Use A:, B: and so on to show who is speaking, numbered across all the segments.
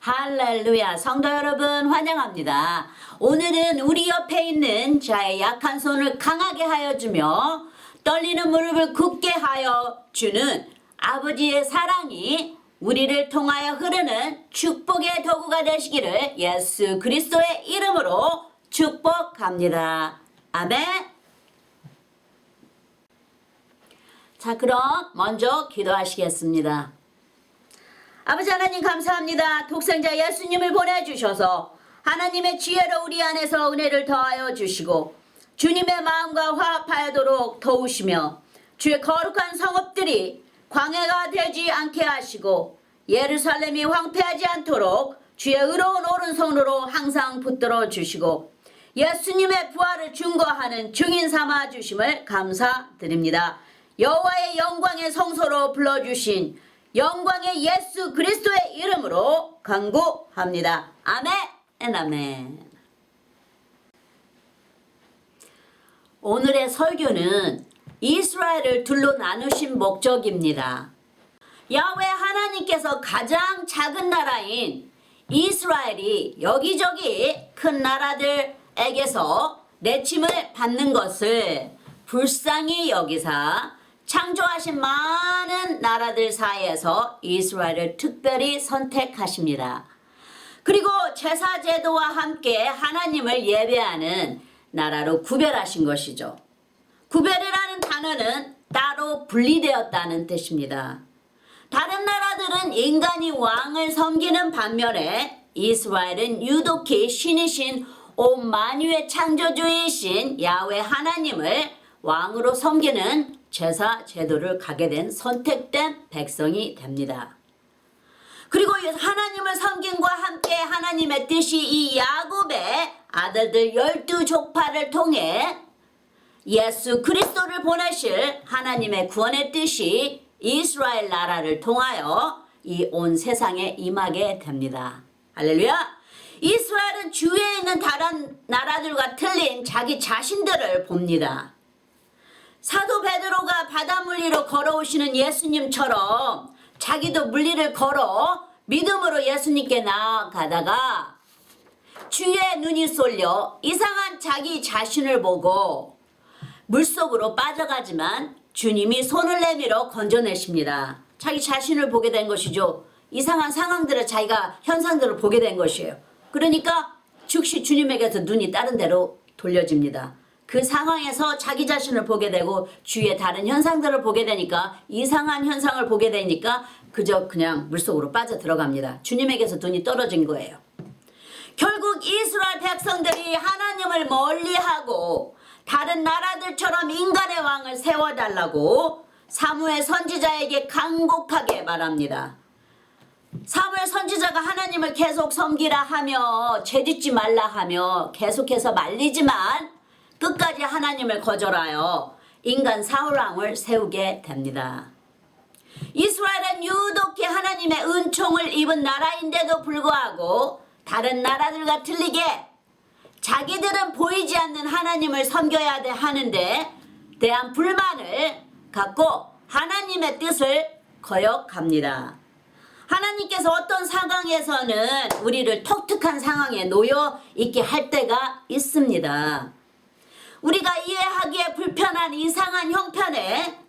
A: 할렐루야. 성도 여러분 환영합니다. 오늘은 우리 옆에 있는 자의 약한 손을 강하게 하여 주며 떨리는 무릎을 굳게 하여 주는 아버지의 사랑이 우리를 통하여 흐르는 축복의 도구가 되시기를 예수 그리스도의 이름으로 축복합니다. 아멘. 자, 그럼 먼저 기도하시겠습니다. 아버지 하나님 감사합니다. 독생자 예수님을 보내주셔서 하나님의 지혜로 우리 안에서 은혜를 더하여 주시고 주님의 마음과 화합하도록 도우시며 주의 거룩한 성읍들이 광해가 되지 않게 하시고 예루살렘이 황폐하지 않도록 주의 의로운 오른손으로 항상 붙들어 주시고 예수님의 부활을 증거하는 증인 삼아 주심을 감사드립니다. 여호와의 영광의 성소로 불러주신 영광의 예수 그리스도의 이름으로 간구합니다. 아멘, 아멘. 오늘의 설교는 이스라엘을 둘로 나누신 목적입니다. 야훼 하나님께서 가장 작은 나라인 이스라엘이 여기저기 큰 나라들에게서 내침을 받는 것을 불쌍히 여기사 창조하신 많은 나라들 사이에서 이스라엘을 특별히 선택하십니다. 그리고 제사 제도와 함께 하나님을 예배하는 나라로 구별하신 것이죠. 구별이라는 단어는 따로 분리되었다는 뜻입니다. 다른 나라들은 인간이 왕을 섬기는 반면에 이스라엘은 유독히 신이신 온 만유의 창조주이신 야훼 하나님을 왕으로 섬기는 제사 제도를 가게 된 선택된 백성이 됩니다. 그리고 하나님을 섬김과 함께 하나님의 뜻이 이 야곱의 아들들 12족파를 통해 예수 그리스도를 보내실 하나님의 구원의 뜻이 이스라엘 나라를 통하여 이 온 세상에 임하게 됩니다. 할렐루야! 이스라엘은 주위에 있는 다른 나라들과 틀린 자기 자신들을 봅니다. 사도 베드로가 바다 물리로 걸어오시는 예수님처럼 자기도 물리를 걸어 믿음으로 예수님께 나아가다가 주의 눈이 쏠려 이상한 자기 자신을 보고 물속으로 빠져가지만 주님이 손을 내밀어 건져내십니다. 자기 자신을 보게 된 것이죠. 이상한 상황들을 자기가 현상들을 보게 된 것이에요. 그러니까 즉시 주님에게서 눈이 다른 데로 돌려집니다. 그 상황에서 자기 자신을 보게 되고 주위의 다른 현상들을 보게 되니까 이상한 현상을 보게 되니까 그저 그냥 물속으로 빠져 들어갑니다. 주님에게서 눈이 떨어진 거예요. 결국 이스라엘 백성들이 하나님을 멀리하고 다른 나라들처럼 인간의 왕을 세워달라고 사무엘 선지자에게 간곡하게 말합니다. 사무엘 선지자가 하나님을 계속 섬기라 하며 죄짓지 말라 하며 계속해서 말리지만 끝까지 하나님을 거절하여 인간 사울왕을 세우게 됩니다. 이스라엘은 유독히 하나님의 은총을 입은 나라인데도 불구하고 다른 나라들과 틀리게 자기들은 보이지 않는 하나님을 섬겨야 하는데 대한 불만을 갖고 하나님의 뜻을 거역합니다. 하나님께서 어떤 상황에서는 우리를 독특한 상황에 놓여 있게 할 때가 있습니다. 우리가 이해하기에 불편한 이상한 형편에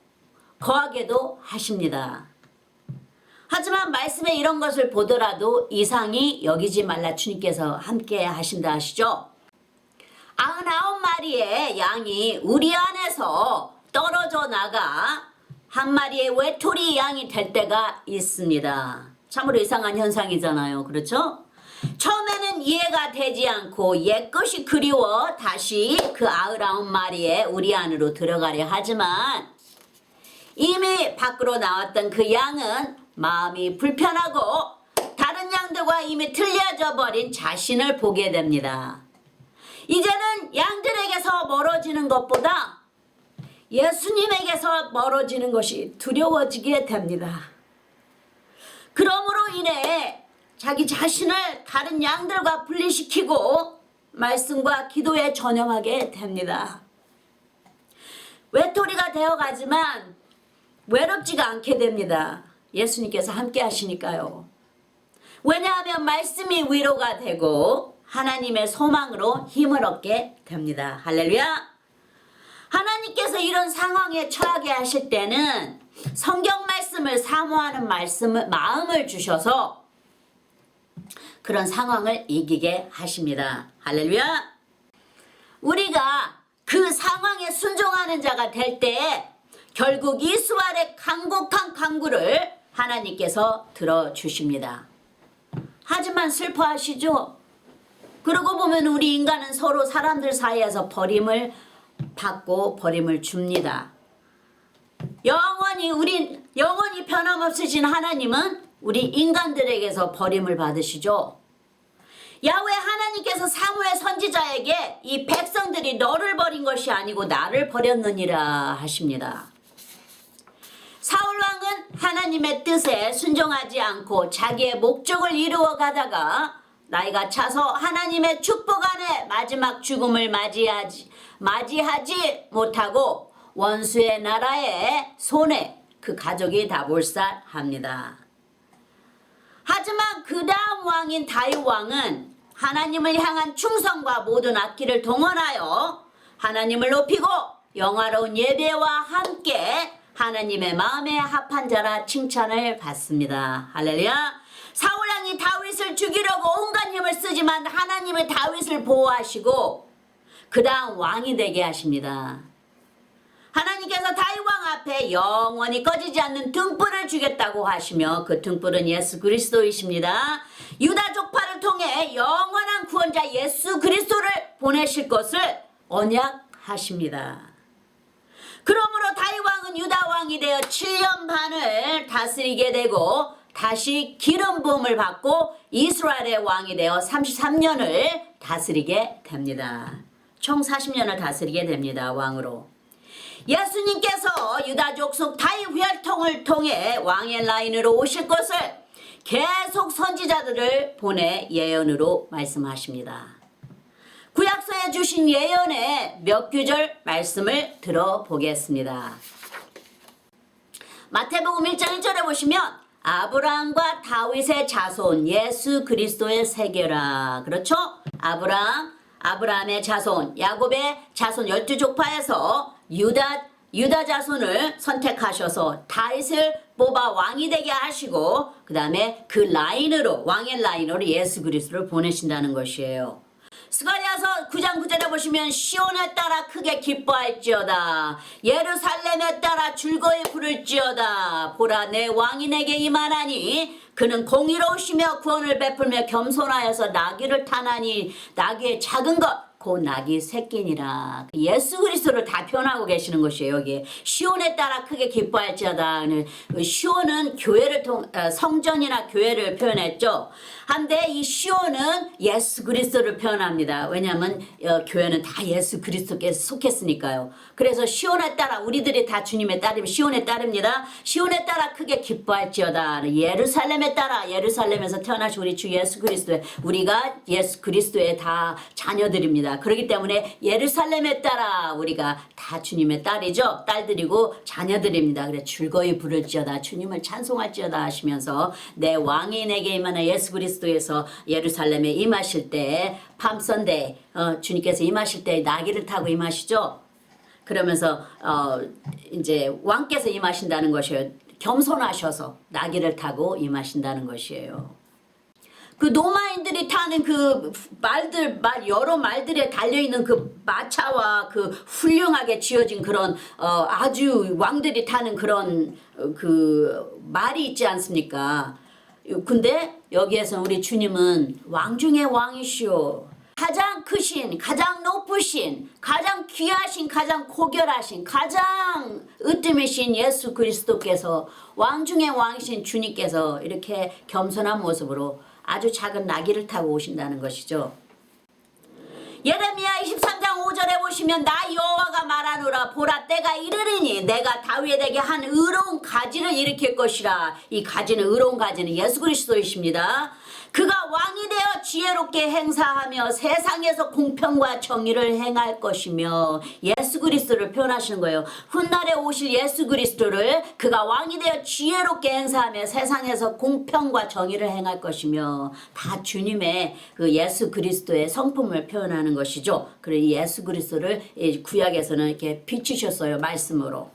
A: 거하게도 하십니다. 하지만 말씀에 이런 것을 보더라도 이상히 여기지 말라 주님께서 함께 하신다 하시죠. 99마리의 양이 우리 안에서 떨어져 나가 한 마리의 외톨이 양이 될 때가 있습니다. 참으로 이상한 현상이잖아요. 그렇죠? 처음에는 이해가 되지 않고 옛것이 그리워 다시 그 99마리의 우리 안으로 들어가려 하지만 이미 밖으로 나왔던 그 양은 마음이 불편하고 다른 양들과 이미 틀려져 버린 자신을 보게 됩니다. 이제는 양들에게서 멀어지는 것보다 예수님에게서 멀어지는 것이 두려워지게 됩니다. 그러므로 인해 자기 자신을 다른 양들과 분리시키고 말씀과 기도에 전념하게 됩니다. 외톨이가 되어가지만 외롭지가 않게 됩니다. 예수님께서 함께 하시니까요. 왜냐하면 말씀이 위로가 되고 하나님의 소망으로 힘을 얻게 됩니다. 할렐루야. 하나님께서 이런 상황에 처하게 하실 때는 성경 말씀을 사모하는 마음을 주셔서 그런 상황을 이기게 하십니다. 할렐루야. 우리가 그 상황에 순종하는 자가 될 때 결국 이스라엘의 간곡한 간구를 하나님께서 들어주십니다. 하지만 슬퍼하시죠? 그러고 보면 우리 인간은 서로 사람들 사이에서 버림을 받고 버림을 줍니다. 영원히 변함없으신 하나님은 우리 인간들에게서 버림을 받으시죠. 야훼 하나님께서 사무엘 선지자에게 이 백성들이 너를 버린 것이 아니고 나를 버렸느니라 하십니다. 사울 왕은 하나님의 뜻에 순종하지 않고 자기의 목적을 이루어 가다가 나이가 차서 하나님의 축복 안에 마지막 죽음을 맞이하지 못하고 원수의 나라의 손에 그 가족이 다 몰살합니다. 하지만 그 다음 왕인 다윗 왕은 하나님을 향한 충성과 모든 악기를 동원하여 하나님을 높이고 영화로운 예배와 함께 하나님의 마음에 합한 자라 칭찬을 받습니다. 할렐루야. 사울 왕이 다윗을 죽이려고 온갖 힘을 쓰지만 하나님은 다윗을 보호하시고 그 다음 왕이 되게 하십니다. 하나님께서 다윗 왕 앞에 영원히 꺼지지 않는 등불을 주겠다고 하시며 그 등불은 예수 그리스도이십니다. 유다 족파를 통해 영원한 구원자 예수 그리스도를 보내실 것을 언약하십니다. 그러므로 다윗 왕은 유다 왕이 되어 7년 반을 다스리게 되고 다시 기름 부음을 받고 이스라엘의 왕이 되어 33년을 다스리게 됩니다. 총 40년을 다스리게 됩니다. 왕으로. 예수님께서 유다 족속 다윗 혈통을 통해 왕의 라인으로 오실 것을 계속 선지자들을 보내 예언으로 말씀하십니다. 구약서에 주신 예언의 몇 구절 말씀을 들어보겠습니다. 마태복음 1장 1절에 보시면 아브라함과 다윗의 자손 예수 그리스도의 세계라. 그렇죠? 아브라함의 자손, 야곱의 자손 12족파에서 유다 자손을 선택하셔서 다윗을 뽑아 왕이 되게 하시고 그 다음에 그 라인으로 왕의 라인으로 예수 그리스도를 보내신다는 것이에요. 스가랴서 9장 9절에 보시면 시온에 따라 크게 기뻐할지어다 예루살렘에 따라 즐거이 부를지어다 보라 내 왕이 내게 임하나니 그는 공의로우시며 구원을 베풀며 겸손하여서 나귀를 타나니 나귀의 작은 것 곧 나귀 새끼니라. 예수 그리스도를 다 표현하고 계시는 것이에요. 여기 시온에 따라 크게 기뻐할지어다. 시온은 교회를 성전이나 교회를 표현했죠. 한데 이 시온은 예수 그리스도를 표현합니다. 왜냐하면 교회는 다 예수 그리스도께 속했으니까요. 그래서 시온에 따라 우리들이 다 주님의 딸이면 시온에 따릅니다. 시온에 따라 크게 기뻐할지어다. 예루살렘에 따라 예루살렘에서 태어나신 우리 주 예수 그리스도의 우리가 예수 그리스도의 다 자녀들입니다. 그렇기 때문에 예루살렘에 따라 우리가 다 주님의 딸이죠. 딸들이고 자녀들입니다. 그래 즐거이 부를지어다 주님을 찬송할지어다 하시면서 내 왕이 내게 임하나 예수 그리스도에서 예루살렘에 임하실 때 밤선대 주님께서 임하실 때 나귀를 타고 임하시죠. 그러면서 이제 왕께서 임하신다는 것이에요. 겸손하셔서 나귀를 타고 임하신다는 것이에요. 그 노마인들이 타는 그 여러 말들에 달려있는 그 마차와 그 훌륭하게 지어진 그런 아주 왕들이 타는 그런 그 말이 있지 않습니까? 근데 여기에서 우리 주님은 왕 중의 왕이시오. 가장 크신, 가장 높으신, 가장 귀하신, 가장 고결하신, 가장 으뜸이신 예수 그리스도께서 왕 중의 왕이신 주님께서 이렇게 겸손한 모습으로 아주 작은 나귀를 타고 오신다는 것이죠. 예레미야 23장 5절에 보시면 나 여호와가 말하노라 보라 때가 이르리니 내가 다윗에게 한 의로운 가지를 일으킬 것이라. 이 가지는 의로운 가지는 예수 그리스도이십니다. 그가 왕이 되어 지혜롭게 행사하며 세상에서 공평과 정의를 행할 것이며, 예수 그리스도를 표현하시는 거예요. 훗날에 오실 예수 그리스도를 그가 왕이 되어 지혜롭게 행사하며 세상에서 공평과 정의를 행할 것이며, 다 주님의 그 예수 그리스도의 성품을 표현하는 것이죠. 그래서 예수 그리스도를 구약에서는 이렇게 비추셨어요. 말씀으로.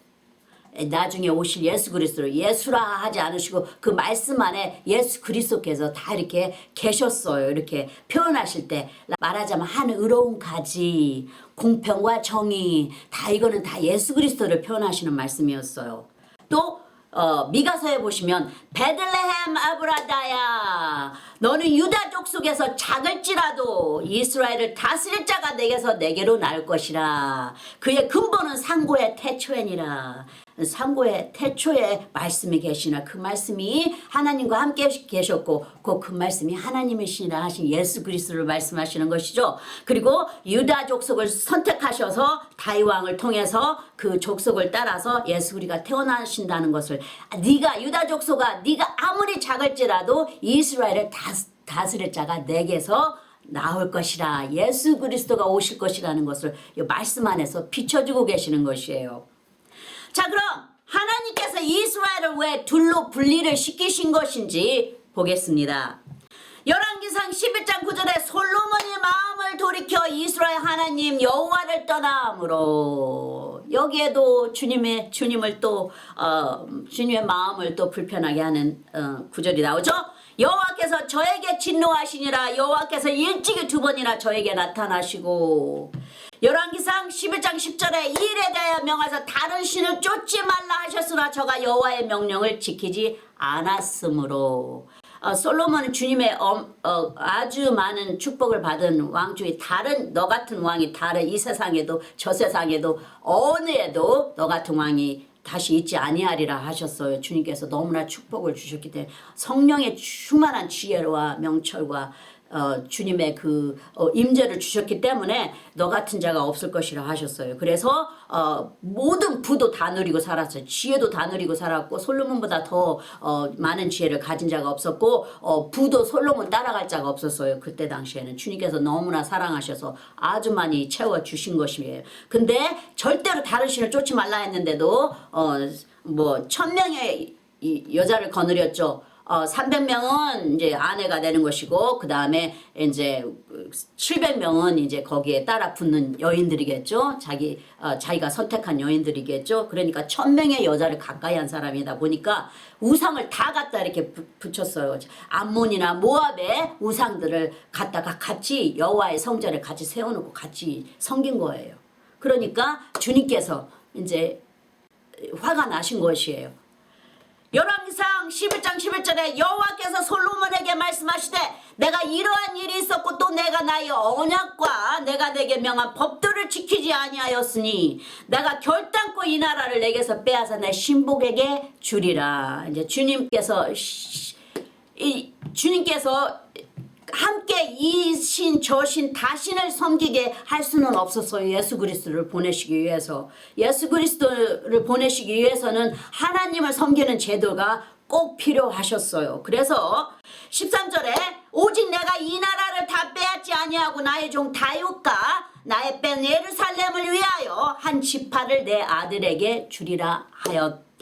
A: 나중에 오실 예수 그리스도를 예수라 하지 않으시고 그 말씀 안에 예수 그리스도께서 다 이렇게 계셨어요. 이렇게 표현하실 때 말하자면 한 의로운 가지, 공평과 정의, 다 이거는 다 예수 그리스도를 표현하시는 말씀이었어요. 또 미가서에 보시면 베들레헴 아브라다야, 너는 유다족 속에서 작을지라도 이스라엘을 다스릴 자가 내게로 나올 것이라. 그의 근본은 상고의 태초에니라. 상고의 태초에 말씀이 계시나 그 말씀이 하나님과 함께 계셨고 그 말씀이 하나님이시라 하신 예수 그리스도를 말씀하시는 것이죠. 그리고 유다 족속을 선택하셔서 다윗 왕을 통해서 그 족속을 따라서 예수 그리스도가 태어나신다는 것을, 네가 유다 족속아 네가 아무리 작을지라도 이스라엘을 다스릴 자가 내게서 나올 것이라. 예수 그리스도가 오실 것이라는 것을 이 말씀 안에서 비춰주고 계시는 것이에요. 자, 그럼 하나님께서 이스라엘을 왜 둘로 분리를 시키신 것인지 보겠습니다. 열왕기상 11장 9절에 솔로몬이 마음을 돌이켜 이스라엘 하나님 여호와를 떠나므로, 여기에도 주님의 마음을 또 불편하게 하는 구절이 나오죠. 여호와께서 저에게 진노하시니라. 여호와께서 일찍이 2번이나 저에게 나타나시고, 열왕기상 11장 10절에 이 일에 대하여 명하사 다른 신을 쫓지 말라 하셨으나 저가 여호와의 명령을 지키지 않았으므로. 솔로몬은 주님의 아주 많은 축복을 받은 왕 중에 다른 너 같은 왕이 다른 이 세상에도 저 세상에도 어느 에도 너 같은 왕이 다시 있지 아니하리라 하셨어요. 주님께서 너무나 축복을 주셨기 때문에 성령의 충만한 지혜와 명철과 주님의 그 임재를 주셨기 때문에 너 같은 자가 없을 것이라 하셨어요. 그래서 모든 부도 다 누리고 살았어요. 지혜도 다 누리고 살았고 솔로몬보다 더 많은 지혜를 가진 자가 없었고 부도 솔로몬 따라갈 자가 없었어요. 그때 당시에는 주님께서 너무나 사랑하셔서 아주 많이 채워주신 것이에요. 근데 절대로 다른 신을 쫓지 말라 했는데도 1000명의 여자를 거느렸죠. 300명은 이제 아내가 되는 것이고, 그 다음에 이제 700명은 이제 거기에 따라 붙는 여인들이겠죠. 자기가 선택한 여인들이겠죠. 그러니까 1000명의 여자를 가까이 한 사람이다 보니까 우상을 다 갖다 이렇게 붙였어요. 암몬이나 모압의 우상들을 갖다가 같이 여호와의 성전에 같이 세워놓고 같이 섬긴 거예요. 그러니까 주님께서 이제 화가 나신 것이에요. 열왕기상 11장 11절에 여호와께서 솔로몬에게 말씀하시되 내가 이러한 일이 있었고 또 내가 나의 언약과 내가 내게 명한 법도를 지키지 아니하였으니 내가 결단코 이 나라를 내게서 빼앗아 내 신복에게 주리라. 이제 주님께서 함께 이 신 저 신 다신을 섬기게 할 수는 없었어요. 예수 그리스도를 보내시기 위해서. 예수 그리스도를 보내시기 위해서는 하나님을 섬기는 제도가 꼭 필요하셨어요. 그래서 13절에 오직 내가 이 나라를 다 빼앗지 아니하고 나의 종 다윗과 나의 뺀 예루살렘을 위하여 한 지파를 내 아들에게 주리라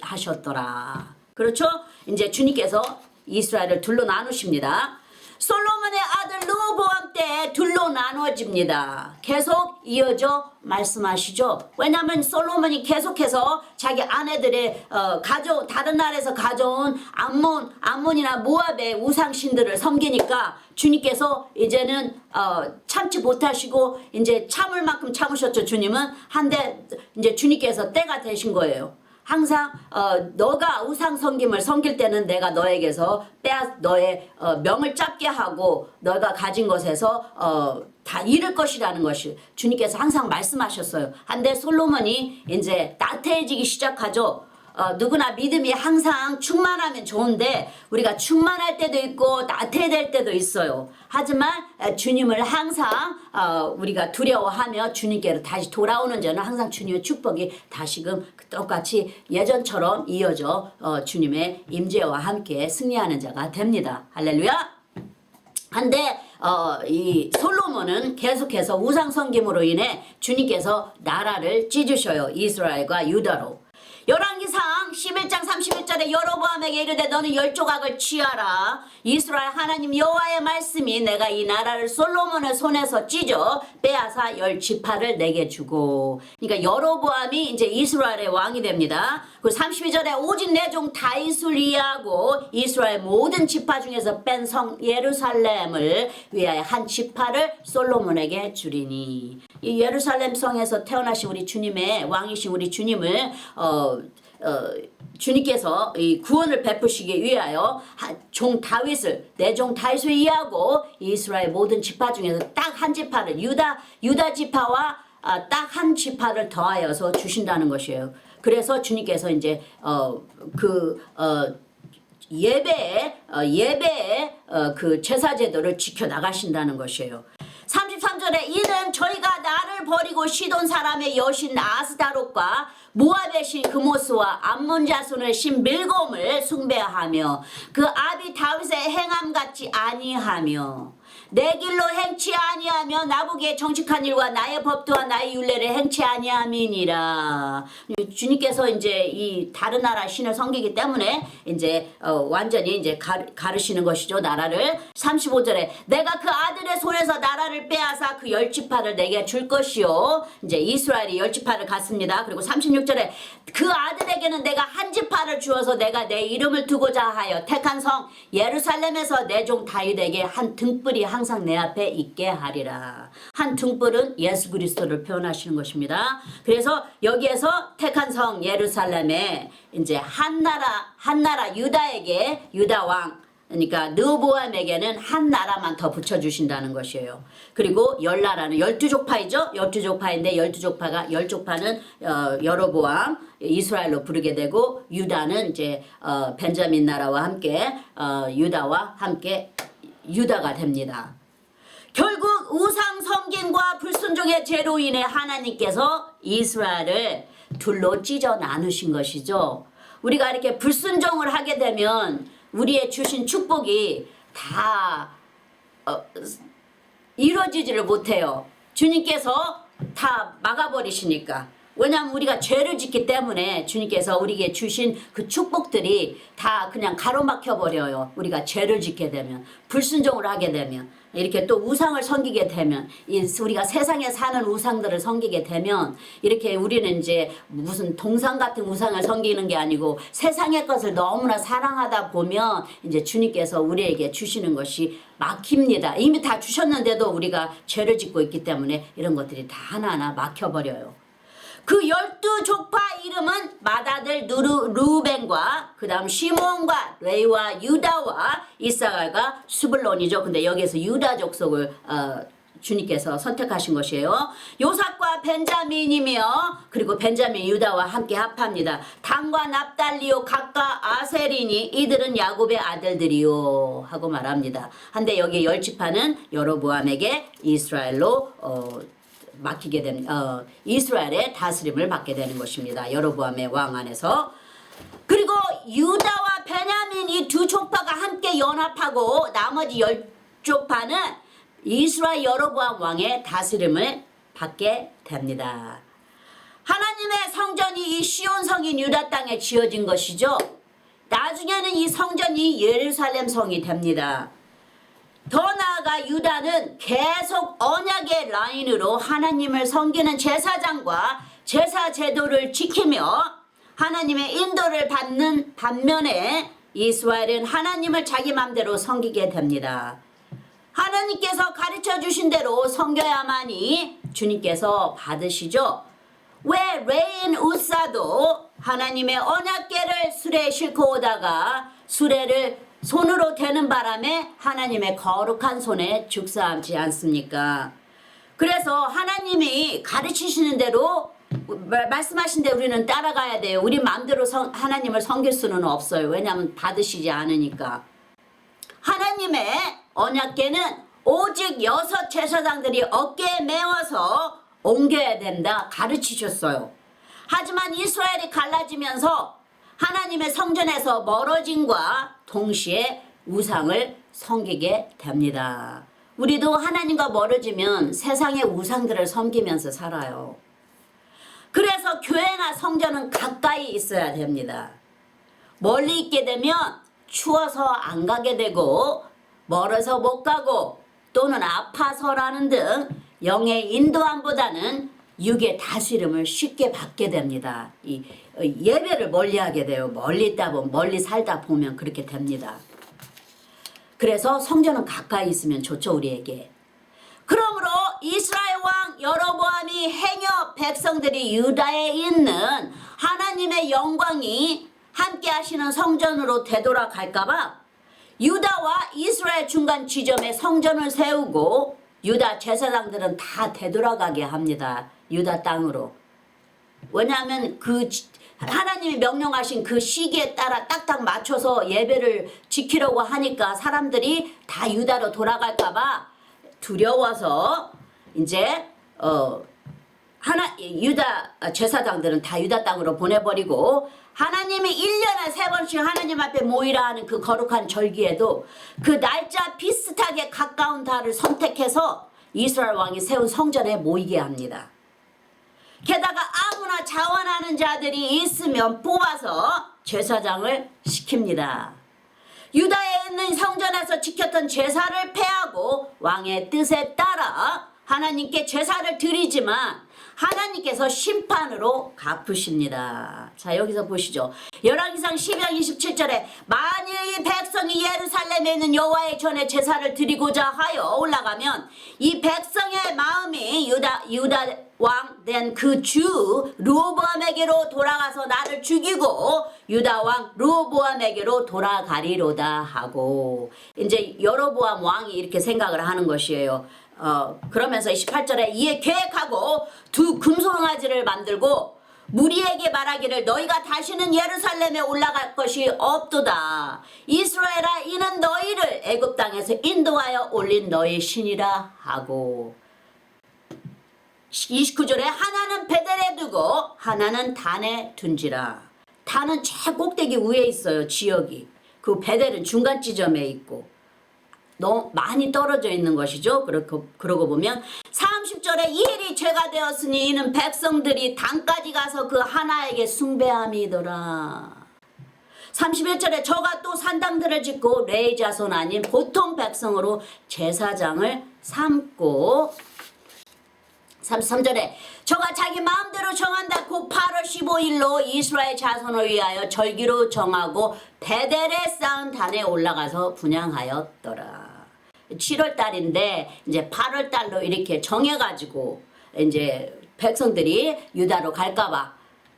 A: 하셨더라. 그렇죠? 이제 주님께서 이스라엘을 둘로 나누십니다. 솔로몬의 아들 르호보암 때 둘로 나누어집니다. 계속 이어져 말씀하시죠. 왜냐하면 솔로몬이 계속해서 자기 아내들의 다른 나라에서 가져온 암몬이나 모압의 우상신들을 섬기니까 주님께서 이제는 참지 못하시고 이제 참을 만큼 참으셨죠. 주님은. 한데 이제 주님께서 때가 되신 거예요. 항상 너가 우상 섬김을 섬길 때는 내가 너에게서 너의 명을 짧게 하고 너가 가진 것에서 다 잃을 것이라는 것이 주님께서 항상 말씀하셨어요. 한데 솔로몬이 이제 나태해지기 시작하죠. 누구나 믿음이 항상 충만하면 좋은데 우리가 충만할 때도 있고 나태해질 때도 있어요. 하지만 주님을 항상 우리가 두려워하며 주님께로 다시 돌아오는 저는 항상 주님의 축복이 다시금 똑같이 예전처럼 이어져 주님의 임재와 함께 승리하는 자가 됩니다. 할렐루야. 한데 이 솔로몬은 계속해서 우상 섬김으로 인해 주님께서 나라를 찢으셔요. 이스라엘과 유다로. 열왕기상 11장 31절에 여로보암에게 이르되 너는 10조각을 취하라. 이스라엘 하나님 여호와의 말씀이 내가 이 나라를 솔로몬의 손에서 찢어 빼앗아 10지파를 내게 주고. 그러니까 여로보암이 이제 이스라엘의 왕이 됩니다. 그 32절에 오직 내 종 다윗을 위하고 이스라엘 모든 지파 중에서 뺀 성 예루살렘을 위하여 한 지파를 솔로몬에게 주리니. 이 예루살렘 성에서 태어나신 우리 주님의 왕이신 우리 주님을 주님께서 이 구원을 베푸시기 위하여 종 다윗을 내 종 다윗을 위하고 이스라엘 모든 지파 중에서 딱 한 지파를 유다 지파와 딱 한 지파를 더하여서 주신다는 것이에요. 그래서 주님께서 이제 예배의 그 제사 제도를 지켜 나가신다는 것이에요. 33절에 이는 저희가 나를 버리고 시돈 사람의 여신 아스다롯과 모압의 신 그모스와 암몬 자손의 신 밀곰을 숭배하며 그 아비 다윗의 행함 같지 아니하며 내 길로 행치 아니하며 나보기에 정직한 일과 나의 법도와 나의 율례를 행치 아니함이니라. 주님께서 이제 이 다른 나라 신을 섬기기 때문에 이제 완전히 이제 가르시는 것이죠, 나라를. 35절에 내가 그 아들의 손에서 나라를 빼앗아 그 10지파를 내게 줄 것이요. 이제 이스라엘이 10지파를 갖습니다. 그리고 36절에 그 아들에게는 내가 한 지파를 주어서 내가 내 이름을 두고자 하여 택한 성 예루살렘에서 내 종 다윗에게 한 등불이 항상 내 앞에 있게 하리라. 한 등불은 예수 그리스도를 표현하시는 것입니다. 그래서 여기에서 택한 성 예루살렘에 이제 한 나라 유다에게 유다 왕 그러니까 르호보암에게는 한 나라만 더 붙여주신다는 것이에요. 그리고 10나라는 12족파이죠. 12족파인데 12족파가 10족파는 여로보암 이스라엘로 부르게 되고 유다는 이제 벤자민 나라와 함께 유다와 함께 유다가 됩니다. 결국 우상 섬김과 불순종의 죄로 인해 하나님께서 이스라엘을 둘로 찢어 나누신 것이죠. 우리가 이렇게 불순종을 하게 되면 우리의 주신 축복이 다 이루어지지를 못해요. 주님께서 다 막아버리시니까. 왜냐하면 우리가 죄를 짓기 때문에 주님께서 우리에게 주신 그 축복들이 다 그냥 가로막혀 버려요. 우리가 죄를 짓게 되면, 불순종을 하게 되면, 이렇게 또 우상을 섬기게 되면, 우리가 세상에 사는 우상들을 섬기게 되면 이렇게 우리는 이제 무슨 동상 같은 우상을 섬기는 게 아니고 세상의 것을 너무나 사랑하다 보면 이제 주님께서 우리에게 주시는 것이 막힙니다. 이미 다 주셨는데도 우리가 죄를 짓고 있기 때문에 이런 것들이 다 하나하나 막혀버려요. 그 12족파 이름은 맏아들 루벤과 그 다음 시몬과 레위와 유다와 이사갈과 스불론이죠. 근데 여기에서 유다 족속을 주님께서 선택하신 것이에요. 요삭과 벤자민이며 그리고 벤자민 유다와 함께 합합니다. 단과 납달리요 각과 아셀이니 이들은 야곱의 아들들이요 하고 말합니다. 한데 여기 10지파는 여로보암에게 이스라엘로 맡기게 된 이스라엘의 다스림을 받게 되는 것입니다. 여로보암의 왕 안에서. 그리고 유다와 베냐민 이 두 족파가 함께 연합하고 나머지 10족파는 이스라엘 여로보암 왕의 다스림을 받게 됩니다. 하나님의 성전이 이 시온 성인 유다 땅에 지어진 것이죠. 나중에는 이 성전이 예루살렘 성이 됩니다. 더 나아가 유다는 계속 언약의 라인으로 하나님을 섬기는 제사장과 제사 제도를 지키며 하나님의 인도를 받는 반면에 이스라엘은 하나님을 자기 맘대로 섬기게 됩니다. 하나님께서 가르쳐 주신 대로 섬겨야만이 주님께서 받으시죠. 왜 레인 우사도 하나님의 언약궤를 수레에 싣고 오다가 수레를 손으로 대는 바람에 하나님의 거룩한 손에 죽사함지 않습니까? 그래서 하나님이 가르치시는 대로 말씀하신 대로 우리는 따라가야 돼요. 우리 마음대로 하나님을 섬길 수는 없어요. 왜냐하면 받으시지 않으니까. 하나님의 언약궤는 오직 6 제사장들이 어깨에 메워서 옮겨야 된다 가르치셨어요. 하지만 이스라엘이 갈라지면서 하나님의 성전에서 멀어짐과 동시에 우상을 섬기게 됩니다. 우리도 하나님과 멀어지면 세상의 우상들을 섬기면서 살아요. 그래서 교회나 성전은 가까이 있어야 됩니다. 멀리 있게 되면 추워서 안 가게 되고 멀어서 못 가고 또는 아파서라는 등 영의 인도함보다는 육의 다스림을 쉽게 받게 됩니다. 이 예배를 멀리하게 돼요. 멀리 살다 보면 그렇게 됩니다. 그래서 성전은 가까이 있으면 좋죠, 우리에게. 그러므로 이스라엘 왕 여로보암이 행여 백성들이 유다에 있는 하나님의 영광이 함께 하시는 성전으로 되돌아갈까봐 유다와 이스라엘 중간 지점에 성전을 세우고 유다 제사장들은 다 되돌아가게 합니다. 유다 땅으로. 왜냐하면 하나님이 명령하신 그 시기에 따라 딱딱 맞춰서 예배를 지키려고 하니까 사람들이 다 유다로 돌아갈까봐 두려워서 이제 유다 제사장들은 다 유다 땅으로 보내버리고 하나님이 1년에 3번씩 하나님 앞에 모이라 하는 그 거룩한 절기에도 그 날짜 비슷하게 가까운 달을 선택해서 이스라엘 왕이 세운 성전에 모이게 합니다. 게다가 아무나 자원하는 자들이 있으면 뽑아서 제사장을 시킵니다. 유다에 있는 성전에서 지켰던 제사를 폐하고 왕의 뜻에 따라 하나님께 제사를 드리지만 하나님께서 심판으로 갚으십니다. 자, 여기서 보시죠. 열왕기상 12장 27절에 만일 이 백성이 예루살렘에 있는 여호와의 전에 제사를 드리고자 하여 올라가면 이 백성의 마음이 유다 왕 된 그 주 르호보암에게로 돌아가서 나를 죽이고 유다 왕 르호보암에게로 돌아가리로다 하고, 이제 여로보암 왕이 이렇게 생각을 하는 것이에요. 그러면서 18절에 이에 계획하고 두 금송아지를 만들고 무리에게 말하기를 너희가 다시는 예루살렘에 올라갈 것이 없도다. 이스라엘아, 이는 너희를 애굽 땅에서 인도하여 올린 너희 신이라 하고, 29절에 하나는 베델에 두고 하나는 단에 둔지라. 단은 제 꼭대기 위에 있어요, 지역이. 그 베델은 중간 지점에 있고 너무 많이 떨어져 있는 것이죠. 그러고 보면 30절에 이 일이 죄가 되었으니 이는 백성들이 단까지 가서 그 하나에게 숭배함이더라. 31절에 저가 또 산당들을 짓고 레위 자손 아닌 보통 백성으로 제사장을 삼고, 33절에 저가 자기 마음대로 정한다. 곧 8월 15일로 이스라엘 자손을 위하여 절기로 정하고 베델에 쌓은 단에 올라가서 분향하였더라. 7월 달인데 이제 8월 달로 이렇게 정해가지고 이제 백성들이 유다로 갈까봐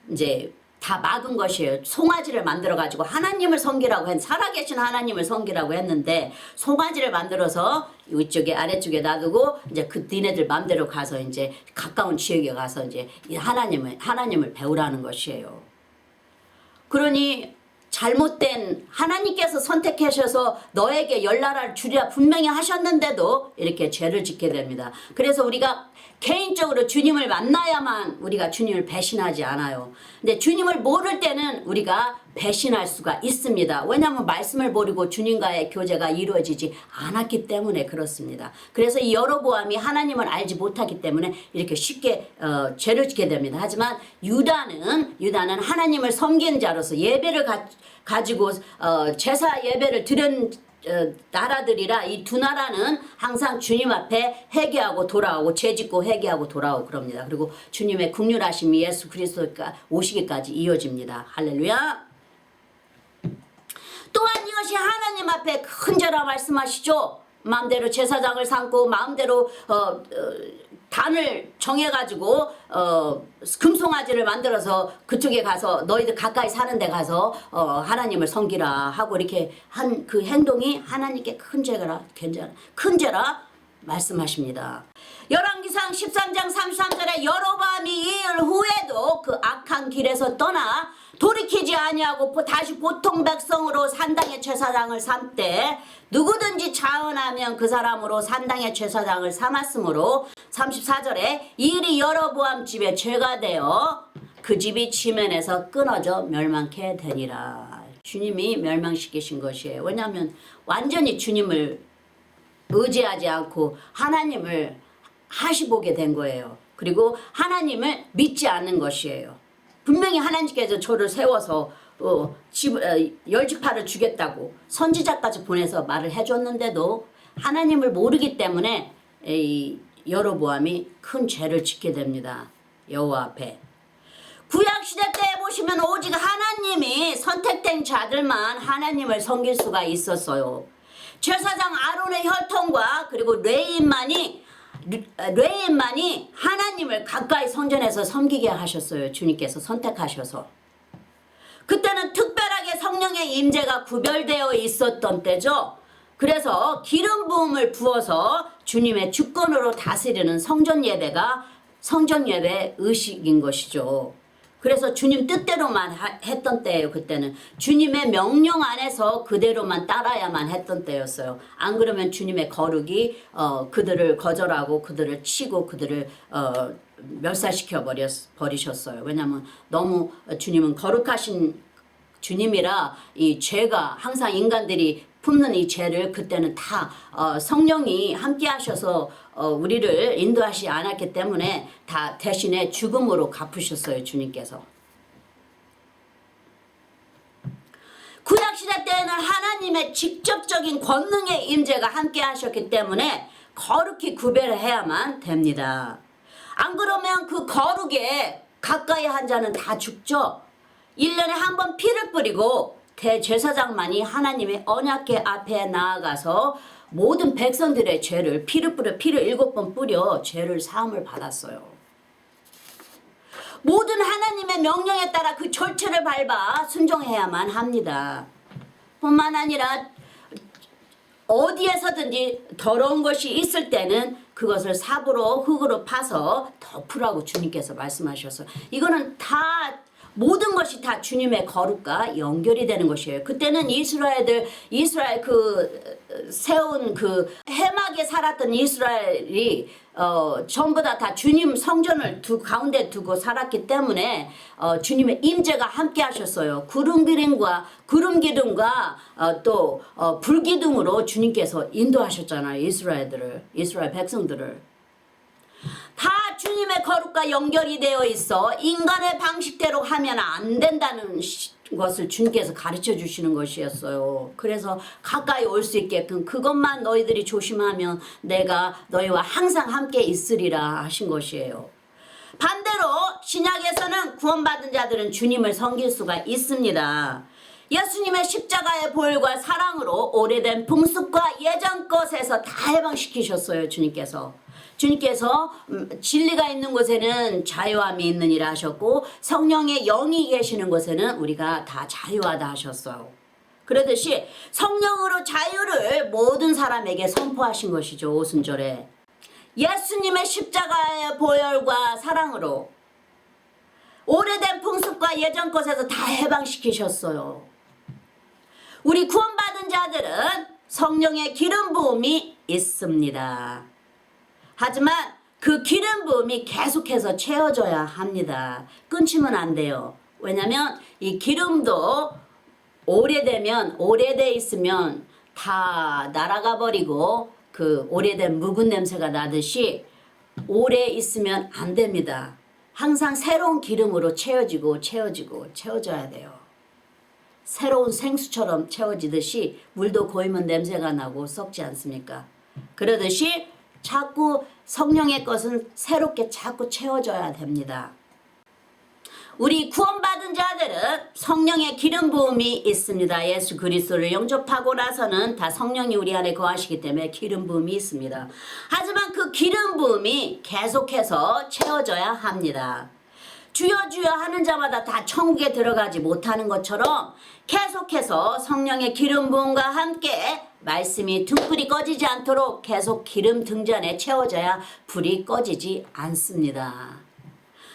A: 이제 다 막은 것이에요. 송아지를 만들어가지고 하나님을 섬기라고 살아계신 하나님을 섬기라고 했는데 송아지를 만들어서 이쪽에 아래쪽에 놔두고 이제 그 니네들 맘대로 가서 이제 가까운 지역에 가서 이제 하나님을 배우라는 것이에요. 그러니 잘못된, 하나님께서 선택하셔서 너에게 열나라를 주리라 분명히 하셨는데도 이렇게 죄를 짓게 됩니다. 그래서 우리가 개인적으로 주님을 만나야만 우리가 주님을 배신하지 않아요. 근데 주님을 모를 때는 우리가 배신할 수가 있습니다. 왜냐하면 말씀을 모르고 주님과의 교제가 이루어지지 않았기 때문에 그렇습니다. 그래서 이 여로보암이 하나님을 알지 못하기 때문에 이렇게 쉽게 죄를 짓게 됩니다. 하지만 유다는 하나님을 섬기는 자로서 예배를 가지고 제사 예배를 드린 나라들이라 이 두 나라는 항상 주님 앞에 회개하고 돌아오고 죄짓고 회개하고 돌아오고 그럽니다. 그리고 주님의 긍휼하심이 예수 그리스도가 오시기까지 이어집니다. 할렐루야. 또한 이것이 하나님 앞에 큰 죄라 말씀하시죠. 마음대로 제사장을 삼고 마음대로 단을 정해가지고 금송아지를 만들어서 그쪽에 가서 너희들 가까이 사는 데 가서 하나님을 섬기라 하고 이렇게 한 그 행동이 하나님께 큰 죄라 말씀하십니다. 열왕기상 13장 33절에 여로보암이 이 일 후에도 그 악한 길에서 떠나 돌이키지 아니하고 다시 보통 백성으로 산당의 제사장을 삼되 누구든지 자언하면 그 사람으로 산당의 제사장을 삼았으므로 34절에 이 일이 여로보암 집에 죄가 되어 그 집이 지면에서 끊어져 멸망케 되니라. 주님이 멸망시키신 것이에요. 왜냐하면 완전히 주님을 의지하지 않고 하나님을 하시보게 된 거예요. 그리고 하나님을 믿지 않는 것이에요. 분명히 하나님께서 저를 세워서 열지파를 주겠다고 선지자까지 보내서 말을 해줬는데도 하나님을 모르기 때문에 여로보암이 큰 죄를 짓게 됩니다. 여호와 앞에. 구약시대 때 보시면 오직 하나님이 선택된 자들만 하나님을 섬길 수가 있었어요. 제사장 아론의 혈통과 그리고 레위인만이 하나님을 가까이 성전에서 섬기게 하셨어요. 주님께서 선택하셔서. 그때는 특별하게 성령의 임재가 구별되어 있었던 때죠. 그래서 기름 부음을 부어서 주님의 주권으로 다스리는 성전 예배 의식인 것이죠. 그래서 주님 뜻대로만 했던 때예요. 그때는 주님의 명령 안에서 그대로만 따라야만 했던 때였어요. 안 그러면 주님의 거룩이 그들을 거절하고 그들을 치고 그들을 멸살시켜 버리셨어요. 왜냐하면 너무 주님은 거룩하신 주님이라 이 죄가 항상 인간들이 품는 이 죄를 그때는 다 성령이 함께 하셔서 우리를 인도하지 않았기 때문에 다 대신에 죽음으로 갚으셨어요. 주님께서. 구약시대 때에는 하나님의 직접적인 권능의 임재가 함께 하셨기 때문에 거룩히 구별을 해야만 됩니다. 안 그러면 그 거룩에 가까이 한 자는 다 죽죠. 1년에 한 번 피를 뿌리고 대제사장만이 하나님의 언약궤 앞에 나아가서 모든 백성들의 죄를 피를 7번 뿌려 죄를 사함을 받았어요. 모든 하나님의 명령에 따라 그 절차를 밟아 순종해야만 합니다. 뿐만 아니라 어디에서든지 더러운 것이 있을 때는 그것을 삽으로 흙으로 파서 덮으라고 주님께서 말씀하셔서 이거는 다 모든 것이 다 주님의 거룩과 연결이 되는 것이에요. 그때는 이스라엘 세운 해막에 살았던 이스라엘이 전부 다 주님 성전을 가운데 두고 살았기 때문에 주님의 임재가 함께 하셨어요. 구름 기둥과 또 불기둥으로 주님께서 인도하셨잖아요. 이스라엘 백성들을. 다 주님의 거룩과 연결이 되어 있어 인간의 방식대로 하면 안 된다는 것을 주님께서 가르쳐 주시는 것이었어요. 그래서 가까이 올 수 있게끔 그것만 너희들이 조심하면 내가 너희와 항상 함께 있으리라 하신 것이에요. 반대로 신약에서는 구원받은 자들은 주님을 섬길 수가 있습니다. 예수님의 십자가의 보혈과 사랑으로 오래된 풍습과 예전 것에서 다 해방시키셨어요. 주님께서 진리가 있는 곳에는 자유함이 있느니라 하셨고 성령의 영이 계시는 곳에는 우리가 다 자유하다 하셨어요. 그러듯이 성령으로 자유를 모든 사람에게 선포하신 것이죠. 오순절에. 예수님의 십자가의 보혈과 사랑으로 오래된 풍습과 예전 것에서 다 해방시키셨어요. 우리 구원받은 자들은 성령의 기름 부음이 있습니다. 하지만 그 기름 부음이 계속해서 채워져야 합니다. 끊치면 안 돼요. 왜냐면 이 기름도 오래돼 있으면 다 날아가 버리고 그 오래된 묵은 냄새가 나듯이 오래 있으면 안 됩니다. 항상 새로운 기름으로 채워져야 돼요. 새로운 생수처럼 채워지듯이 물도 고이면 냄새가 나고 썩지 않습니까? 그러듯이 자꾸 성령의 것은 새롭게 자꾸 채워져야 됩니다. 우리 구원받은 자들은 성령의 기름 부음이 있습니다. 예수 그리스도를 영접하고 나서는 다 성령이 우리 안에 거하시기 때문에 기름 부음이 있습니다. 하지만 그 기름 부음이 계속해서 채워져야 합니다. 주여 주여 하는 자마다 다 천국에 들어가지 못하는 것처럼 계속해서 성령의 기름 부음과 함께 말씀이 등불이 꺼지지 않도록 계속 기름 등잔에 채워져야 불이 꺼지지 않습니다.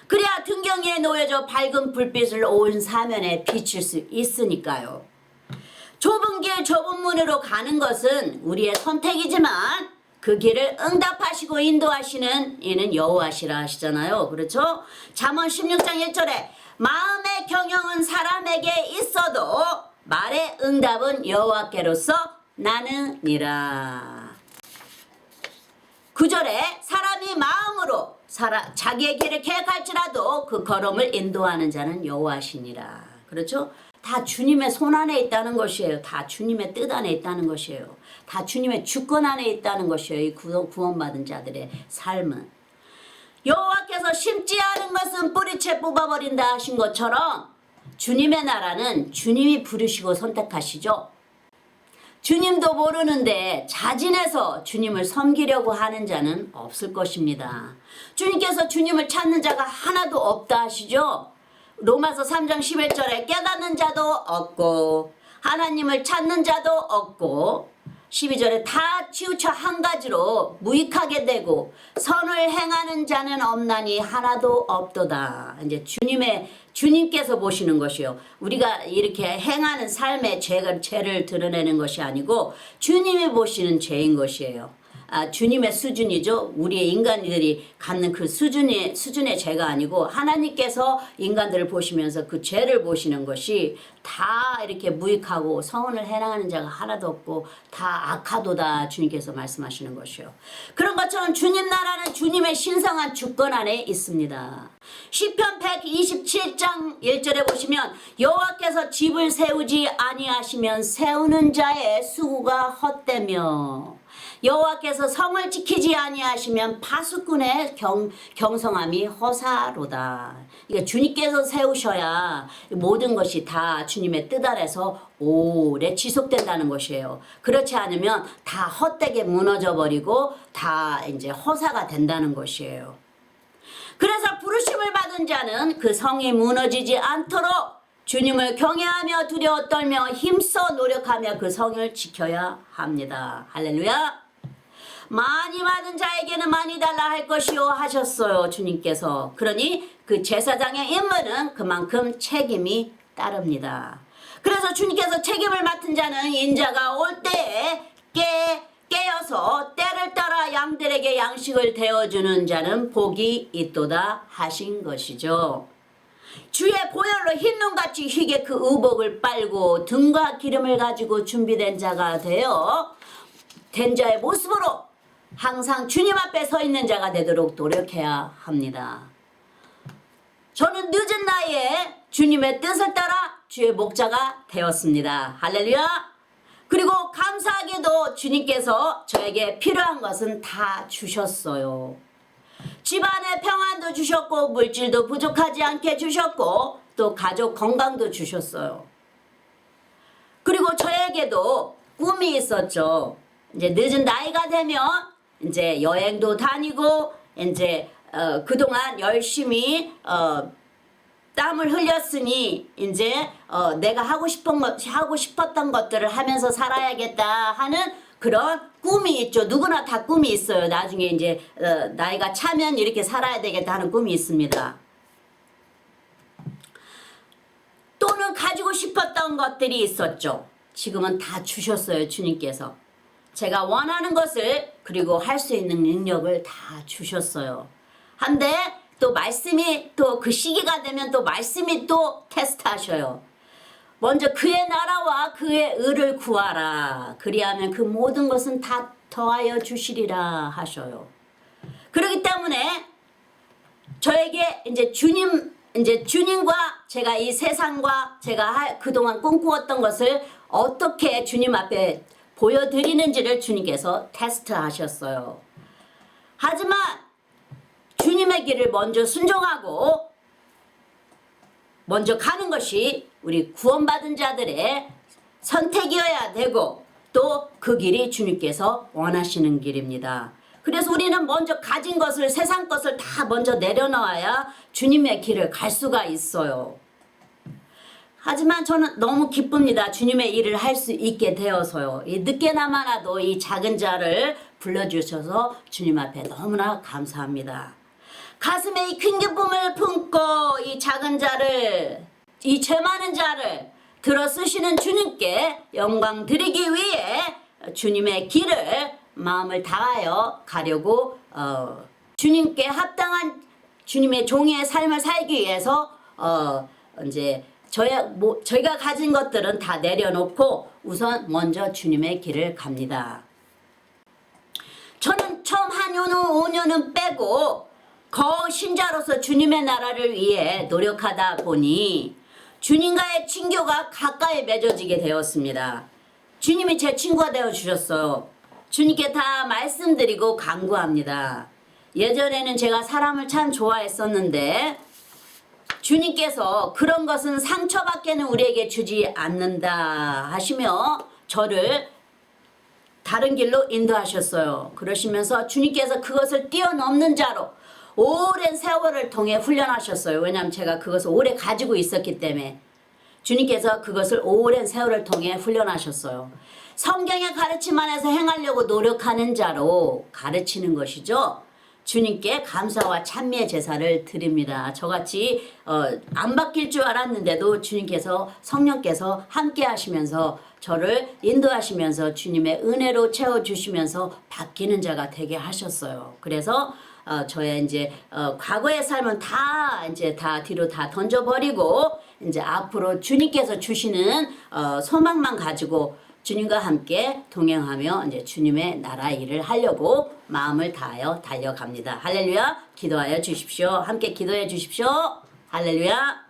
A: 그래야 등경에 놓여져 밝은 불빛을 온 사면에 비칠 수 있으니까요. 좁은 길 좁은 문으로 가는 것은 우리의 선택이지만 그 길을 응답하시고 인도하시는 이는 여호와시라 하시잖아요. 그렇죠? 잠언 16장 1절에 마음의 경영은 사람에게 있어도 말의 응답은 여호와께로서 나느니라. 9절에 사람이 마음으로 자기의 길을 계획할지라도 그 걸음을 인도하는 자는 여호와시니라. 그렇죠? 다 주님의 손 안에 있다는 것이에요. 다 주님의 뜻 안에 있다는 것이에요. 다 주님의 주권 안에 있다는 것이에요. 이 구원받은 자들의 삶은. 여호와께서 심지 않은 것은 뿌리채 뽑아버린다 하신 것처럼 주님의 나라는 주님이 부르시고 선택하시죠. 주님도 모르는데 자진해서 주님을 섬기려고 하는 자는 없을 것입니다. 주님께서 주님을 찾는 자가 하나도 없다 하시죠. 로마서 3장 11절에 깨닫는 자도 없고 하나님을 찾는 자도 없고 12절에 다 치우쳐 한 가지로 무익하게 되고 선을 행하는 자는 없나니 하나도 없도다. 이제 주님께서 보시는 것이요. 우리가 이렇게 행하는 삶의 죄를 드러내는 것이 아니고 주님이 보시는 죄인 것이에요. 주님의 수준이죠. 우리의 인간들이 갖는 그 수준의 죄가 아니고 하나님께서 인간들을 보시면서 그 죄를 보시는 것이 다 이렇게 무익하고 선을 행하는 자가 하나도 없고 다 악하도다 주님께서 말씀하시는 것이요. 그런 것처럼 주님 나라는 주님의 신성한 주권 안에 있습니다. 시편 127장 1절에 보시면 여호와께서 집을 세우지 아니하시면 세우는 자의 수고가 헛되며 여호와께서 성을 지키지 아니하시면 파수꾼의 경성함이 허사로다. 그러니까 주님께서 세우셔야 모든 것이 다 주님의 뜻 아래서 오래 지속된다는 것이에요. 그렇지 않으면 다 헛되게 무너져 버리고 다 이제 허사가 된다는 것이에요. 그래서 부르심을 받은 자는 그 성이 무너지지 않도록 주님을 경외하며 두려워 떨며 힘써 노력하며 그 성을 지켜야 합니다. 할렐루야. 많이 받은 자에게는 많이 달라 할 것이요 하셨어요. 주님께서. 그러니 그 제사장의 임무는 그만큼 책임이 따릅니다. 그래서 주님께서 책임을 맡은 자는 인자가 올 때에 깨어서 때를 따라 양들에게 양식을 데워주는 자는 복이 있도다 하신 것이죠. 주의 보혈로 흰눈같이 희게 그 의복을 빨고 등과 기름을 가지고 준비된 자가 된 자의 모습으로 항상 주님 앞에 서 있는 자가 되도록 노력해야 합니다. 저는 늦은 나이에 주님의 뜻을 따라 주의 목자가 되었습니다. 할렐루야. 그리고 감사하게도 주님께서 저에게 필요한 것은 다 주셨어요. 집안의 평안도 주셨고 물질도 부족하지 않게 주셨고 또 가족 건강도 주셨어요. 그리고 저에게도 꿈이 있었죠. 이제 늦은 나이가 되면 이제 여행도 다니고 이제 그동안 열심히 땀을 흘렸으니 이제 내가 하고 싶었던 것들을 하면서 살아야겠다 하는 그런 꿈이 있죠. 누구나 다 꿈이 있어요. 나중에 이제 나이가 차면 이렇게 살아야 되겠다 하는 꿈이 있습니다. 또는 가지고 싶었던 것들이 있었죠. 지금은 다 주셨어요. 주님께서. 제가 원하는 것을 그리고 할 수 있는 능력을 다 주셨어요. 한데 또 말씀이 또 그 시기가 되면 또 말씀이 또 테스트하셔요. 먼저 그의 나라와 그의 의를 구하라. 그리하면 그 모든 것은 다 더하여 주시리라 하셔요. 그렇기 때문에 저에게 이제 주님과 제가 이 세상과 제가 그동안 꿈꾸었던 것을 어떻게 주님 앞에 보여드리는지를 주님께서 테스트하셨어요. 하지만 주님의 길을 먼저 순종하고 먼저 가는 것이 우리 구원받은 자들의 선택이어야 되고 또 그 길이 주님께서 원하시는 길입니다. 그래서 우리는 먼저 가진 것을 세상 것을 다 먼저 내려놓아야 주님의 길을 갈 수가 있어요. 하지만 저는 너무 기쁩니다. 주님의 일을 할 수 있게 되어서요. 늦게나마라도 이 작은 자를 불러주셔서 주님 앞에 너무나 감사합니다. 가슴에 이 큰 기쁨을 품고 이 작은 자를, 이 죄 많은 자를 들어 쓰시는 주님께 영광 드리기 위해 주님의 길을 마음을 다하여 가려고 주님께 합당한 주님의 종의 삶을 살기 위해서 이제 저희가 가진 것들은 다 내려놓고 우선 먼저 주님의 길을 갑니다. 저는 처음 한 5년은 빼고 신자로서 주님의 나라를 위해 노력하다 보니 주님과의 친교가 가까이 맺어지게 되었습니다. 주님이 제 친구가 되어주셨어요. 주님께 다 말씀드리고 간구합니다. 예전에는 제가 사람을 참 좋아했었는데 주님께서 그런 것은 상처밖에는 우리에게 주지 않는다 하시며 저를 다른 길로 인도하셨어요. 그러시면서 주님께서 그것을 뛰어넘는 자로 오랜 세월을 통해 훈련하셨어요. 왜냐하면 제가 그것을 오래 가지고 있었기 때문에 주님께서 그것을 오랜 세월을 통해 훈련하셨어요. 성경의 가르침 안에서 행하려고 노력하는 자로 가르치는 것이죠. 주님께 감사와 찬미의 제사를 드립니다. 저같이 안 바뀔 줄 알았는데도 주님께서 성령께서 함께 하시면서 저를 인도하시면서 주님의 은혜로 채워주시면서 바뀌는 자가 되게 하셨어요. 그래서 저의 이제 과거의 삶은 다 뒤로 다 던져버리고 이제 앞으로 주님께서 주시는 소망만 가지고 주님과 함께 동행하며 이제 주님의 나라 일을 하려고 마음을 다하여 달려갑니다. 할렐루야. 기도하여 주십시오. 함께 기도해 주십시오. 할렐루야.